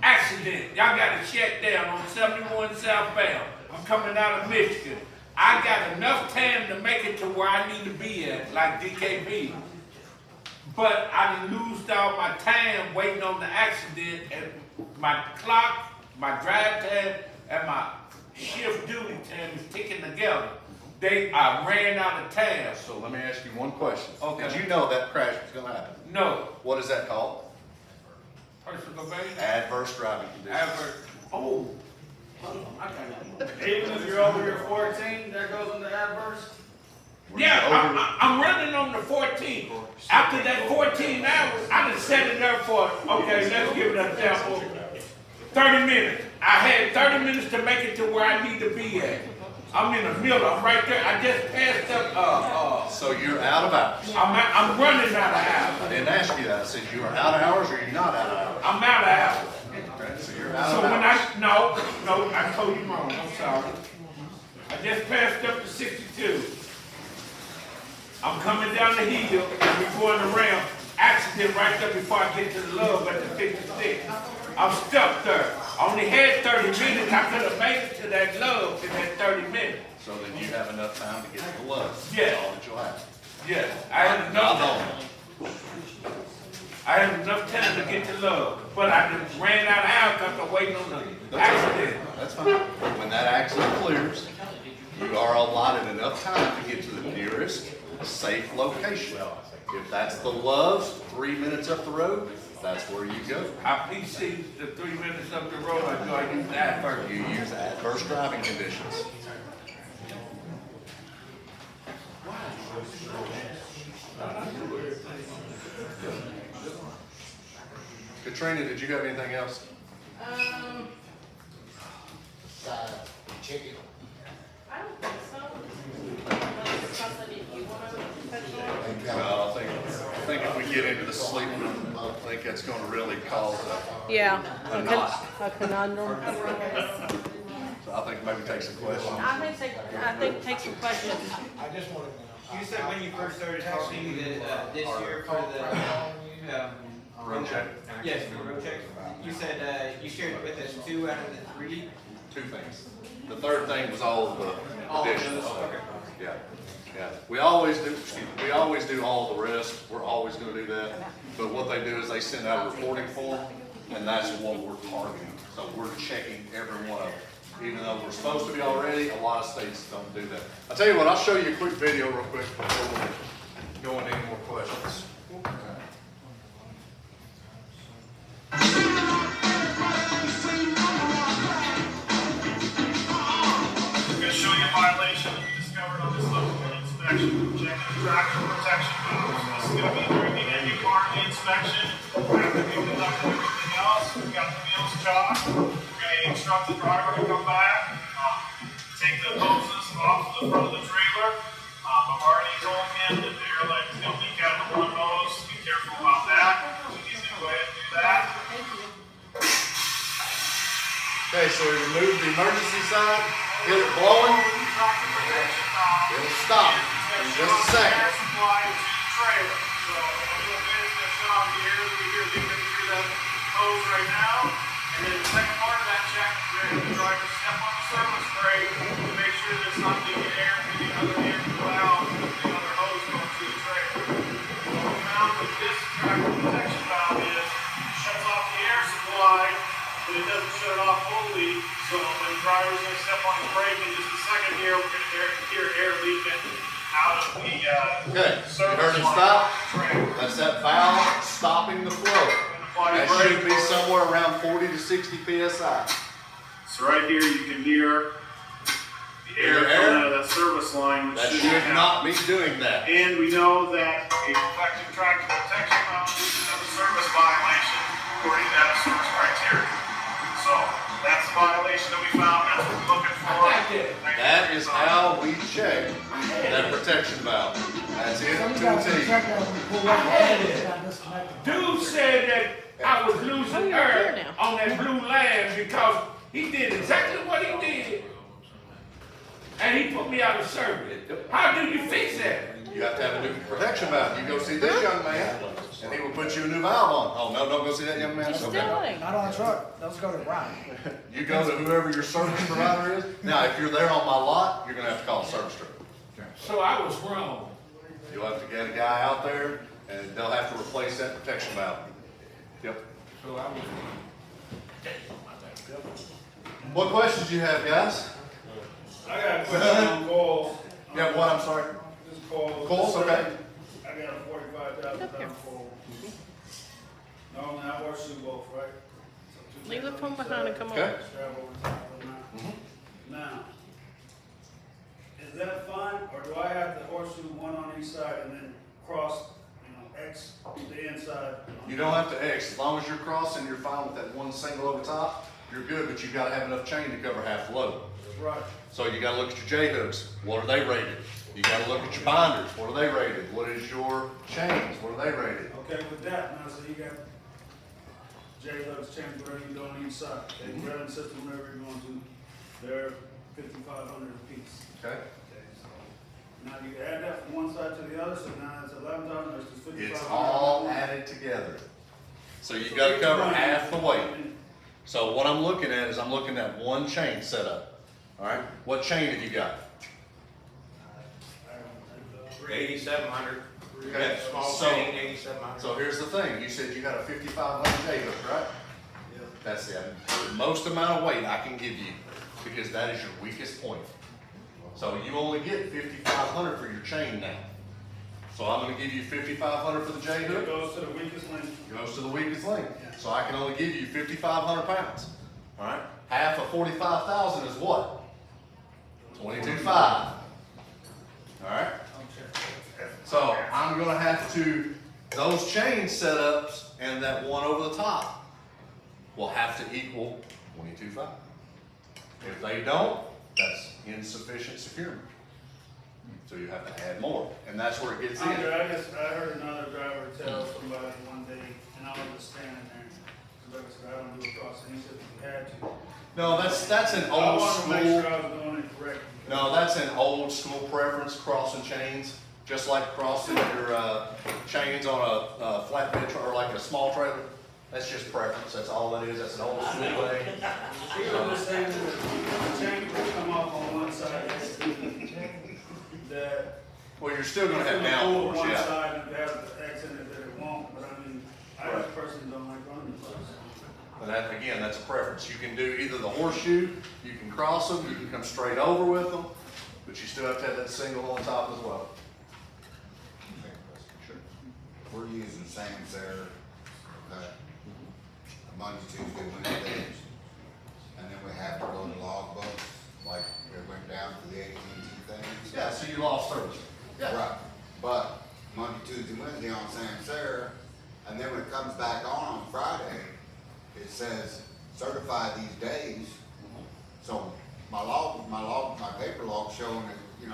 Accident, y'all got a check down on 71 southbound. I'm coming out of Michigan. I got enough time to make it to where I need to be at, like DKB. But I done loosed all my time waiting on the accident, and my clock, my drive time, and my shift duty time is ticking together. I ran out of time. So let me ask you one question. Okay. Did you know that crash was gonna happen? No. What is that called? Personal baby? Adverse driving conditions. Ever. Oh. I got it. Even if you're over your 14, that goes into adverse? Yeah, I'm running on the 14. After that 14 hours, I done set it up for, okay, let's give it an example. 30 minutes. I had 30 minutes to make it to where I need to be at. I'm in the middle, I'm right there. I just passed up, So you're out of hours. I'm running out of I hours. didn't ask you that. I said you are out of hours or you're not out of hours. I'm out of hours. Okay, so you're out So of when hours. no, I told you wrong, I'm sorry. I just passed up to 62. I'm coming down the hill, and we're going around, accident right there before I get to the love at the 56. I'm stuck there. I only had 30 minutes, I could have made it to that love in that 30 minutes. So then you have enough time to get to the love. Yeah. That's all that you'll have. Yes, I had enough Not time. I had enough time to get to love, but I just ran out of hours because I'm waiting on the accident. That's fine. When that accident clears, you are allotted enough time to get to the nearest safe location. If that's the Love's 3 minutes up the road, that's where you go. I PC the 3 minutes up the road, I go, I use that first. You use adverse driving conditions. Katrina, did you have anything else? Chicken. I don't think so. Unless something you want to touch on. No, I think if we get into the sleep room, I don't think that's gonna really cause Yeah, a knot. a conundrum. So I think maybe take some questions. I think take some questions. You said when you first started talking that this year for the Road check. yes, for the road check, you said you shared with us 2 out of the 3. 2 things. The third thing was all of the All of additions. those, okay. Yeah, yeah. We always do all the rest. We're always gonna do that. But what they do is they send out a reporting form, and that's what we're targeting. So we're checking every one of them. Even though we're supposed to be already, a lot of states don't do that. I'll tell you what, I'll show you a quick video real quick before we go into any more questions. We're going to show you a violation that we discovered on this local inspection, checking tractor protection boots. This is going to be during the ending part of the inspection. After we conduct everything else, we've got the wheels cocked. We're going to instruct the driver to come back, take the hoses off the front of the trailer. I've already told him that the air leg is going to leak out of one hose. Be careful about that. So he's going to go ahead and do that. Okay, so we remove the emergency sign, get it blowing, it'll stop in just a second. Air supply to the trailer. So a little bit is going to shut off the air that we hear leaking through that hose right now. And then the second part of that check, we're going to drive a step on the surface brake to make sure there's not leaking air through the other air valve, the other hose going through the trailer. What we found with this tractor protection valve is it shuts off the air supply, but it doesn't shut it off fully. So when the driver's going to step on the brake in just a second here, we're going to hear air leaking out of the Okay, you heard it stop? That's that valve stopping the flow. That should be somewhere around 40 to 60 PSI. So right here you can hear the air coming out of that service line, which That shouldn't should happen. not be doing that. And we know that a defective tractor protection valve is a service violation according to that service criteria. So that's the violation that we found, that's what we're looking for. That is how we check that protection valve. That's it, So you to gotta the T. check that when you pull up. Dude said that I was Oh, losing you're here air now. on that blue line because he did exactly what he did. And he put me out of service. How do you fix that? You have to have a new protection valve. You go see this young man, and he will put you a new valve on. Oh, no, don't go see that young man? He's Okay. stealing. Not on the truck, those go to Ryan. You go to whoever your service provider is. Now, if you're there on my lot, you're gonna have to call the service truck. So I was wrong. You'll have to get a guy out there, and they'll have to replace that protection valve. Yep. So I was. What questions do you have, guys? I got a question on coils. Yeah, what, I'm sorry? This coil. Coils, okay. I got a 45,000 pound coil. Normally I horseshoe both, right? So Leave the phone behind and come on. Okay. Strap over top of it now. Now, is that fine, or do I have to horseshoe one on each side and then cross, X the inside? You don't have to X, as long as you're crossing, you're fine with that one single over top, you're good, but you've gotta have enough chain to cover half the load. Right. So you gotta look at your J-hooks, what are they rated? You gotta look at your binders, what are they rated? What is your chains, what are they rated? Okay, with that, now, so you got J-hooks, chains, whatever you do on each side. Okay, threading system, whatever you're going to, they're 5,500 a piece. Okay? Okay, so now you add that from one side to the other, so now it's 11,000, it's just 5,500. It's all added together. So you gotta cover half the weight. So what I'm looking at is I'm looking at one chain setup. Alright, what chain have you got? 8,700. Okay, Small so- chain, 8,700. So here's the thing, you said you got a 5,500 J-hook, right? Yep. That's the most amount of weight I can give you, because that is your weakest point. So you only get 5,500 for your chain now. So I'm gonna give you 5,500 for the It J-hook, goes to the weakest link. goes to the weakest link. So I can only give you 5,500 pounds, all right? Half of 45,000 is what? 22,500. All right? So I'm gonna have to, those chain setups and that one over the top will have to equal 22,500. If they don't, that's insufficient securement. So you have to add more, and that's where it gets in. I heard another driver tell somebody one day, and I was just standing there, somebody said, I don't do a cross, and he said, you had to. No, that's an I old wanted to make school. sure I was doing it correctly. No, that's an old school preference, crossing chains, just like crossing your chains on a flatbed or like a small trailer. That's just preference, that's all it is, that's an old school way. He was just saying that the chain would come off on one side, that. Well, you're still gonna have it's gonna pull downforce, one yeah. side and have the X in it that it won't, but I mean, I just personally don't like running the cross. But that, again, that's a preference. You can do either the horseshoe, you can cross them, you can come straight over with them, but you still have to have that single on top as well. Sure. We're using Sam's there, Monday, Tuesday, Wednesdays, and then we have to go to log books, like it went down to the AT&T things. Yeah, so you lost service. Yeah. Right, but Monday, Tuesday, Wednesday on Samsara, and then when it comes back on Friday, it says certify these days. So my paper log showing it,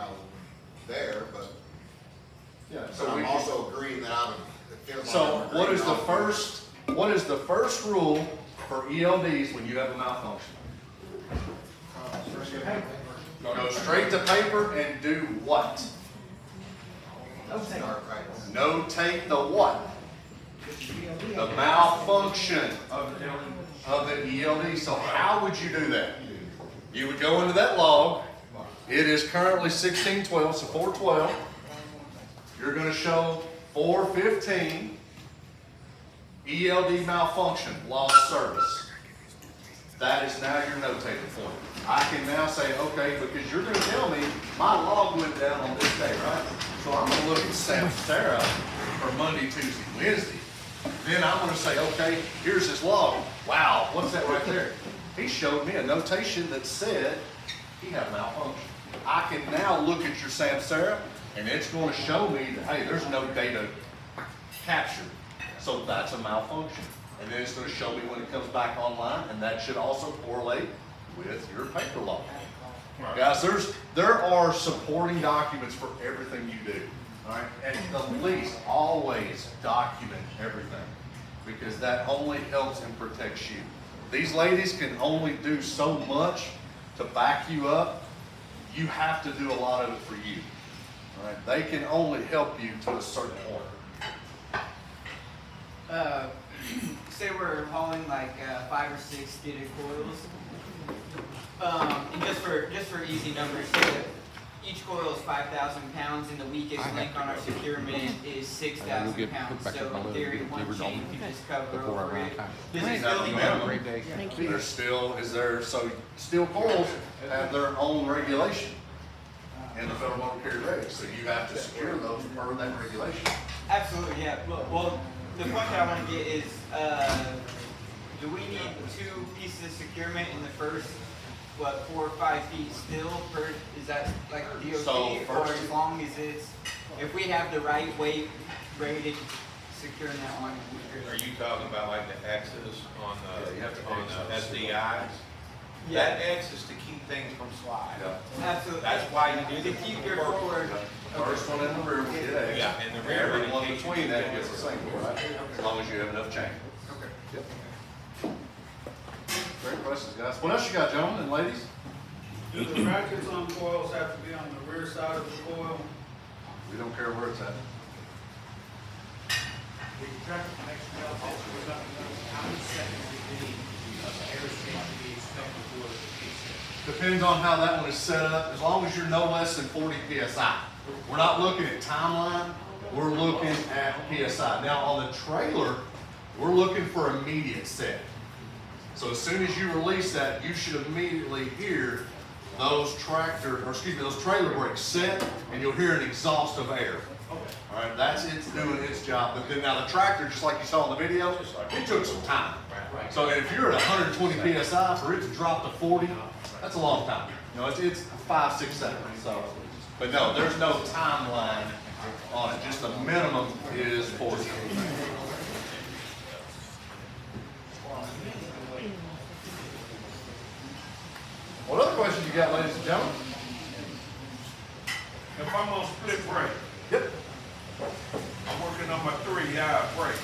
there, but Yeah, so so we I'm can, also agreeing that it feels like so I'm what is agreeing the what is the first rule for ELDs when you have a malfunction? Go straight to paper and do what? Notate the what? The malfunction of the ELD. So how would you do that? You would go into that log It is currently 1612, so 412. You're gonna show 415, ELD malfunction, lost service. That is now your notating point. I can now say, okay, because you're gonna tell me my log went down on this day, right? So I'm gonna look at Samsara for Monday, Tuesday, Wednesday. Then I'm gonna say, okay, here's his log. Wow, what's that right there? He showed me a notation that said he had a malfunction. I can now look at your Samsara and it's gonna show me that, hey, there's no data captured. So that's a malfunction. And then it's gonna show me when it comes back online, and that should also correlate with your paper log. Guys, there are supporting documents for everything you do, all right? And at least always document everything, because that only helps and protects you. These ladies can only do so much to back you up. You have to do a lot of it for you, all right? They can only help you to a certain point. Say we're hauling like 5 or 6 skidded coils, and just for easy numbers, so that each coil is 5,000 pounds, and the weakest link on our securement is 6,000 pounds. So in theory, one chain could just cover over it. Does it still need There's still, so steel coils have their own regulation in the Federal Motor Carrier Regs, so you have to secure those per that regulation. Absolutely, yeah. Well, the point that I want to get is, do we need 2 pieces of securement in the first, 4 or 5 feet still per, is that like DOT? So or first- as long as it's, if we have the right weight rated secure in that one? Are you talking about like the X's on Yeah, you have to on X the those. SDIs? Yeah. That X is to keep things from sliding. Absolutely. That's why you do To the keep your forward. First one in the rear will get X. Yeah, in the rear, Everyone in case you between do that that. gets the same, right? As long as you have enough chain. Okay. Yep. Great questions, guys. What else you got, gentlemen and ladies? Do the brackets on coils have to be on the rear side of the coil? We don't care where it's at. Depends on how that one is set up, as long as you're no less than 40 PSI. We're not looking at timeline, we're looking at PSI. Now on the trailer, we're looking for immediate set. So as soon as you release that, you should immediately hear those those trailer brakes set, and you'll hear an exhaust of air. All right, that's it doing its job. But then now the tractor, just like you saw in the video, it took some time. So if you're at 120 PSI, for it to drop to 40, that's a long time. You know, it's 5, 6 seconds. So, but no, there's no timeline on it. Just the minimum is 40. What other questions you got, ladies and gentlemen? If I'm on split brake, Yep. I'm working on my 3-yard brake.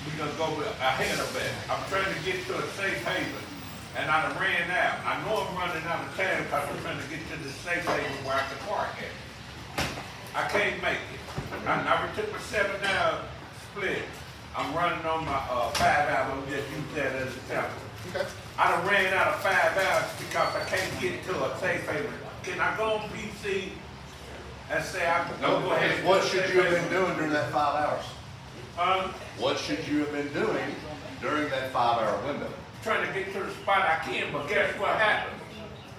We gonna go ahead of that. I'm trying to get to a safe haven, and I done ran out. I know I'm running out of time because I'm trying to get to the safe haven where I can park at. I can't make it. I never took my 7-hour split. I'm running on my 5-hour. I'm just use that as an example. Okay. I done ran out of 5 hours because I can't get to a safe haven. Can I go on PC and say I can No, go ahead? because and what do a should safe you have haven? been doing during that 5 hours? What should you have been doing during that 5-hour window? Trying to get to the spot I can, but guess what happened?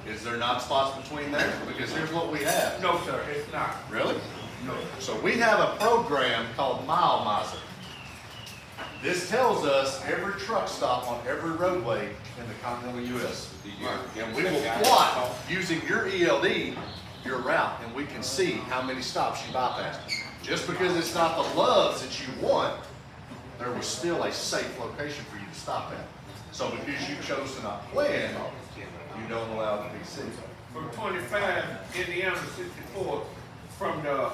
Is there not spots between there? Because here's what we have. No, sir, it's not. Really? No. So we have a program called Mile Miser. This tells us every truck stop on every roadway in the continental U.S. And we will plot, using your ELD, your route, and we can see how many stops you bypassed. Just because it's not the loves that you want, there was still a safe location for you to stop at. So because you chose to not plan, you don't allow the PC. From 25, Indiana 64, from the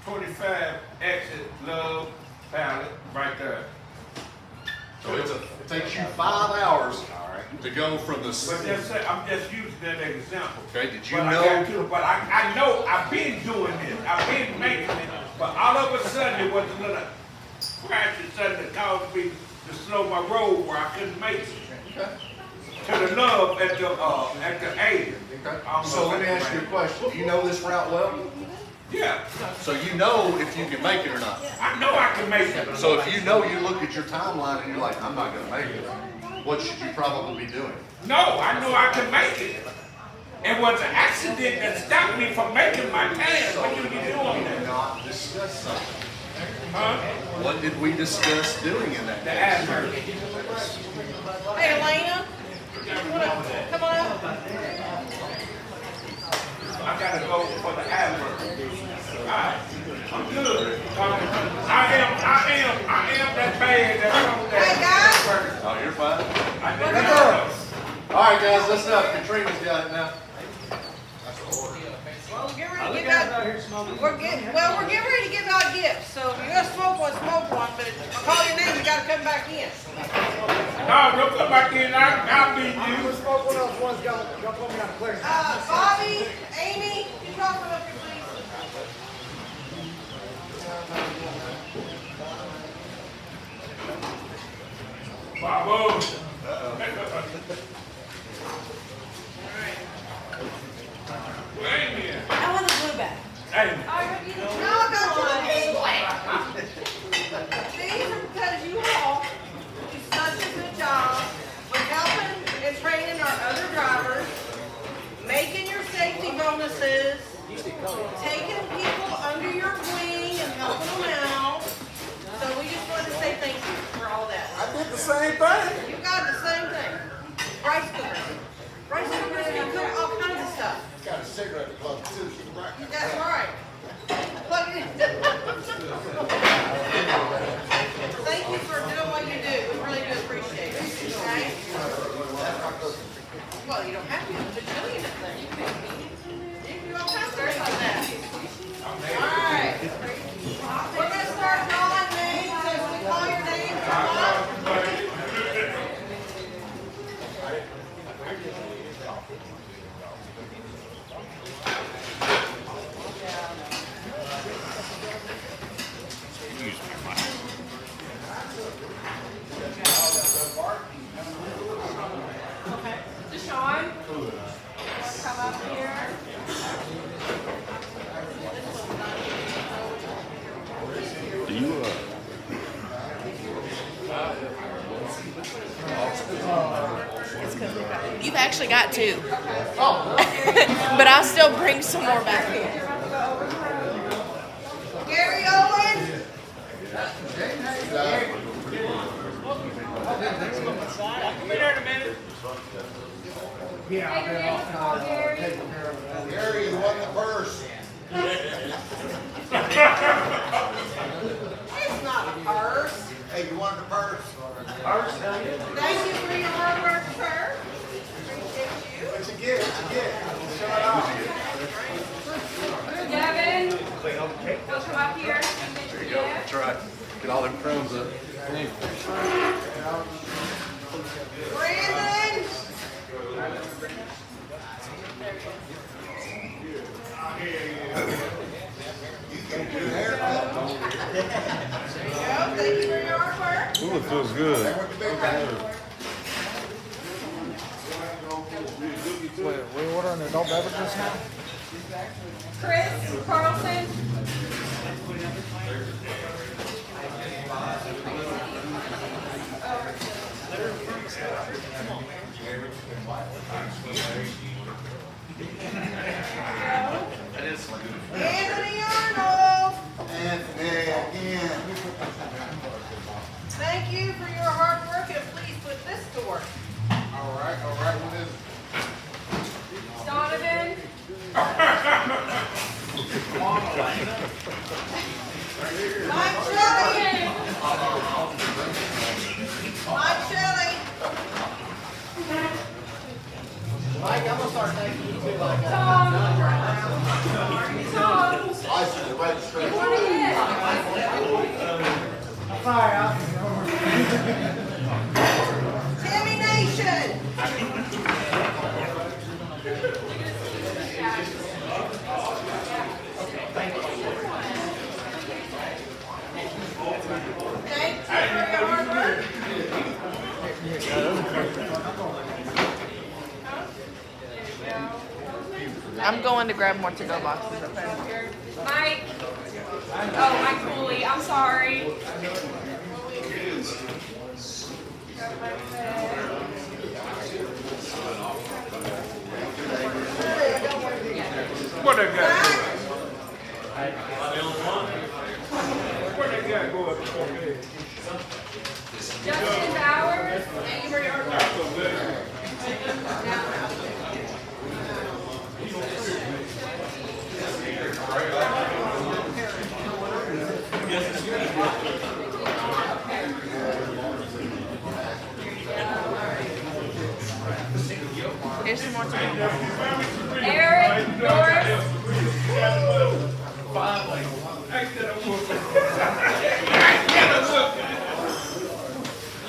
25 exit Love Valley, right there. So it takes you 5 hours to go from the. But just say, I'm just using that example. Okay, did you But know? I know I've been doing this, I've been making it, but all of a sudden it was a little crash that suddenly caused me to slow my road where I couldn't make it. Okay. to the love at the A. So let me ask you a question. Do you know this route well? Yeah, So you know if you can make it or not? I know I can make it. So if you know, you look at your timeline and you're like, I'm not gonna make it, what should you probably be doing? No, I know I can make it. It was an accident that stopped me from making my plan. What you be doing Did there? not discuss something. Huh? What did we discuss doing in that The case? advert. Hey, Elena, come on up. I gotta go for the advert. Alright, I'm good. I am that bad that comes that. Hey, guys. Oh, you're fine? I did not. All right, guys, let's up. Katrina's got it now. Well, we're getting ready to give out. We're getting ready to give out gifts. So if you're gonna smoke one. But if I call your name, you gotta come back in. No, don't come back in. I'll be you. Smoke one of those ones, y'all put me on the clear. Bobby, Amy, you talk up here, please. Bravo. Amy. I want the blue bag. Amy. No, I got you the pink one. These are because you all do such a good job with helping and training our other drivers, making your safety bonuses, taking people under your wing and helping them out. So we just wanted to say thank you for all that. I did the same thing. You got the same thing. Rice cookers. Rice cookers can cook all kinds of stuff. Got a cigarette club too, right? That's right. Plug it in. Thank you for doing what you do. We really do appreciate it. Okay? Well, you don't have to. It's a bajillion of things. You can do all kinds of things like that. All right. We're going to start calling names. So if we call your name, come up. Deshaun, come up here. You've actually got two. Oh. But I'll still bring some more back here. Gary Owen. Yeah, I've been off and on taking care of that. Gary, you won the purse. It's not a purse. Hey, you won the purse. Thank you for your hard work, sir. Appreciate you. It's a gift, it's a gift. Show it off. Devin, go come up here. There you go. That's right. Get all them crumbs up. Brandon. You get a new haircut. There you go. Thank you for your hard work. Ooh, it feels good. That went to big man. Wait, we're ordering adult beverages now? Chris Carlson. Anthony Arnold. Anthony, again. Thank you for your hard work and please put this to work. All right, what is it? Donovan. Mike Shelley. Mike Shelley. Mike, I'm gonna start thanking you too, like Tom. Tom. License and registration. Come on in. Sorry, Al. Tammy Nation. Thank you for your hard work. I'm going to grab more to-go boxes. Okay. Mike. Oh, Mike Cooley. I'm sorry. What that guy do? What that guy go up for me? Justin Bowers. Here's some more to-go. Eric Norris.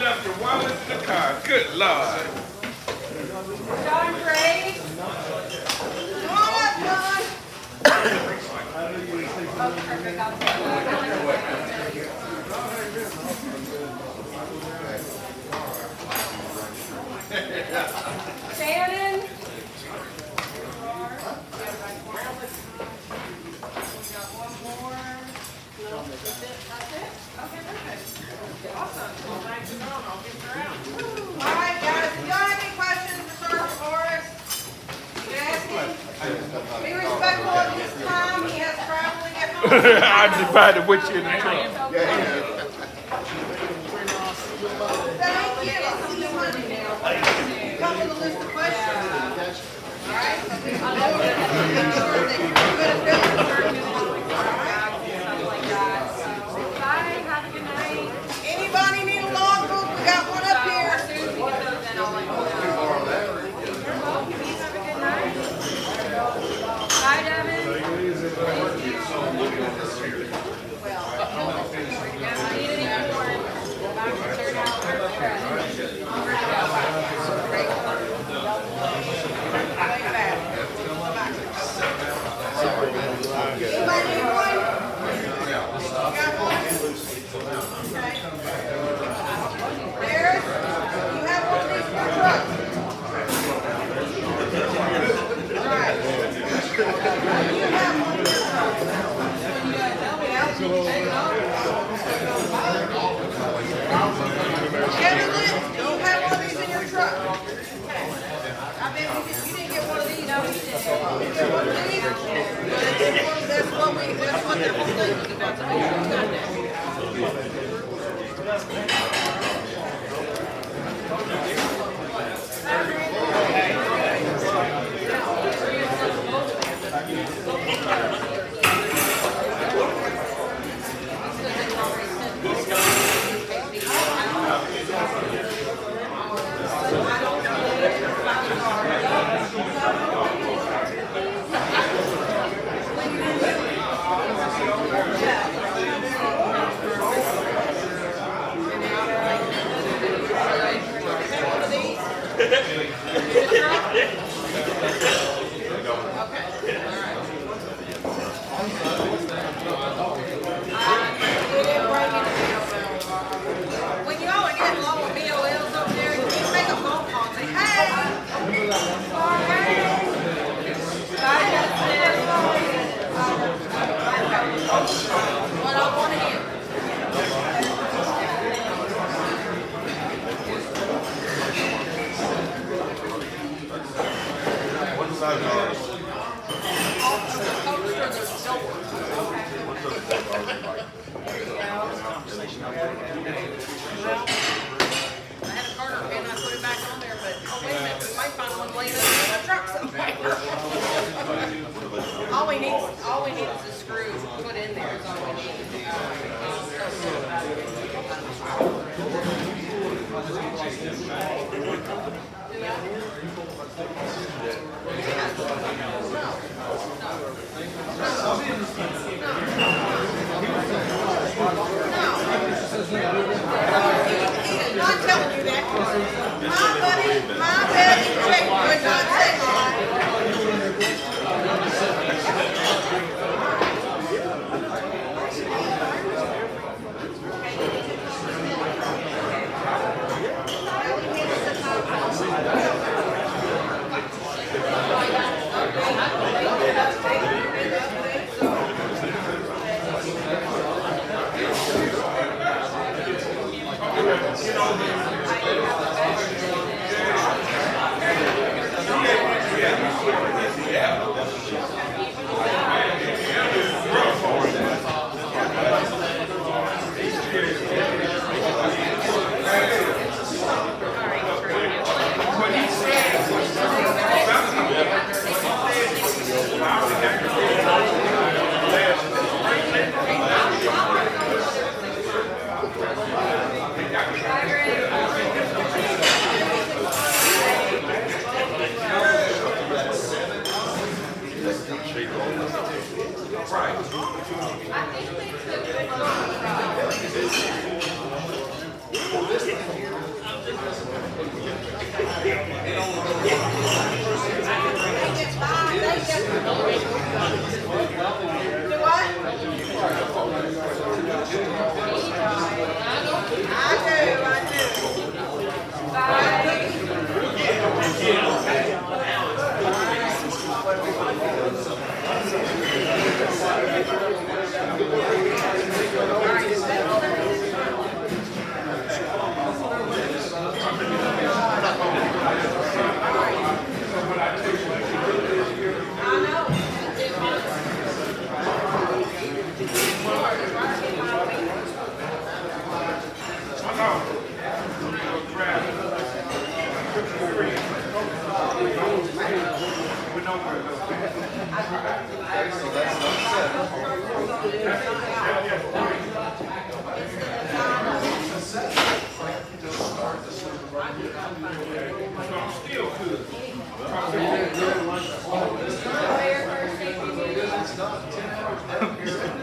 Left your wallet in the car. Good Lord. John Gray. Come on up, John. Oh, perfect. I'll take that. Shannon. All right, guys, if y'all have any questions for Sergeant Morris, you can ask him. Be respectful of his time, he has traveling at home. I divided with you in the truck. Thank you, I'll see you Monday. You come with a list of questions. All right? Make sure that you're good at filling the surgeon. Bye. Have a good night. Anybody need a logbook? We got one up here. As soon as we get those in, I'll let you know. You're welcome. You have a good night. Bye, Devin. Thank you. I need any more. I'm cleared out. I'm ready to go. Anybody need one? Got one? Okay. Harris, you have one of these for your truck. All right. You have one for your truck. Kevin Lynn, do you have one of these in your truck? I bet you didn't get one of these. No, he didn't. You get one of these? That's what their whole thing was about, to make sure you got that. When you all are getting low on BOLs over there, you can make a phone call and say, hey. Bye, Justin. What I want to hear. I had a Carter pen, I put it back on there, but, oh, wait a minute, we might find one laying up in the truck somewhere. All we need is a screw put in there, is all we need. He's not telling you that. My buddy Jake would not say that. Do what?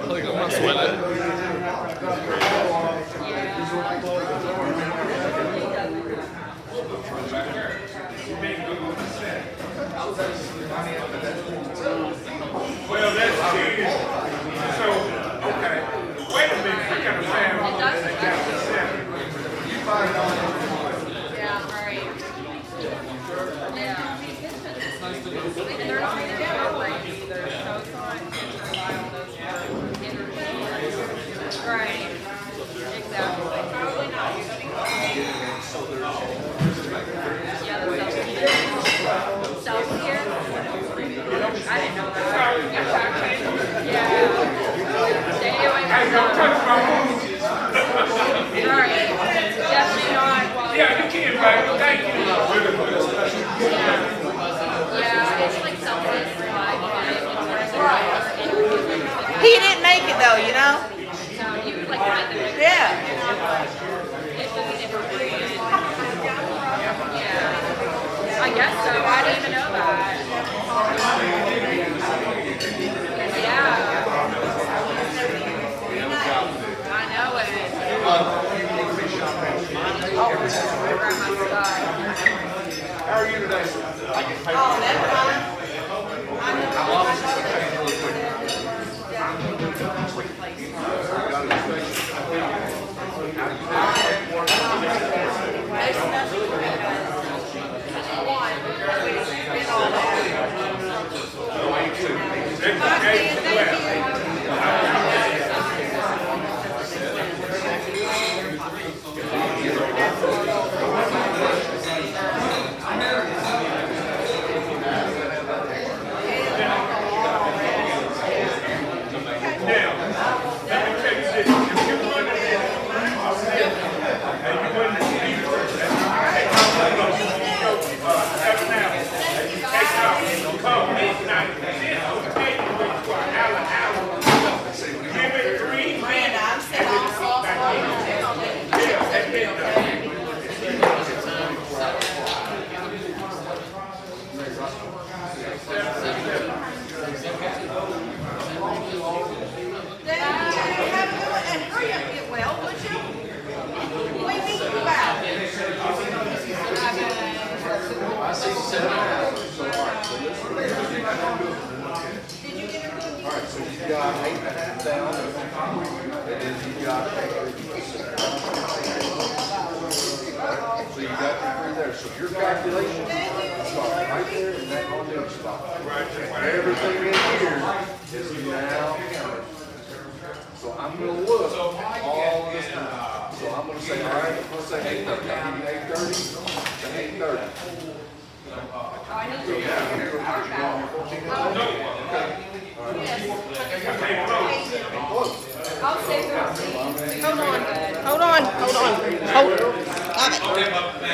Look, I'm not sweating. Well, that's it. So, okay, wait a minute, I gotta find out. Yeah, right. Yeah. And they're not even celebrating either, so it's not rely on those right. Exactly. Probably not. Yeah, self-care. I didn't know that. Yeah. Stay away from right. Definitely not. Yeah, you can, right? Thank you. Yeah, it's like selfish. He didn't make it though, you know? So you could like write the picture. Yeah. I guess so. I didn't even know that. Yeah. I know it. How are you today? Oh, never mind. Everything in here is now counted. So I'm gonna look all this time. So I'm gonna say, all right, I'm gonna say 8:30. I'll give you 8:30 to 8:30. Hold on. Hold on. Hold on. Hold. Stop it.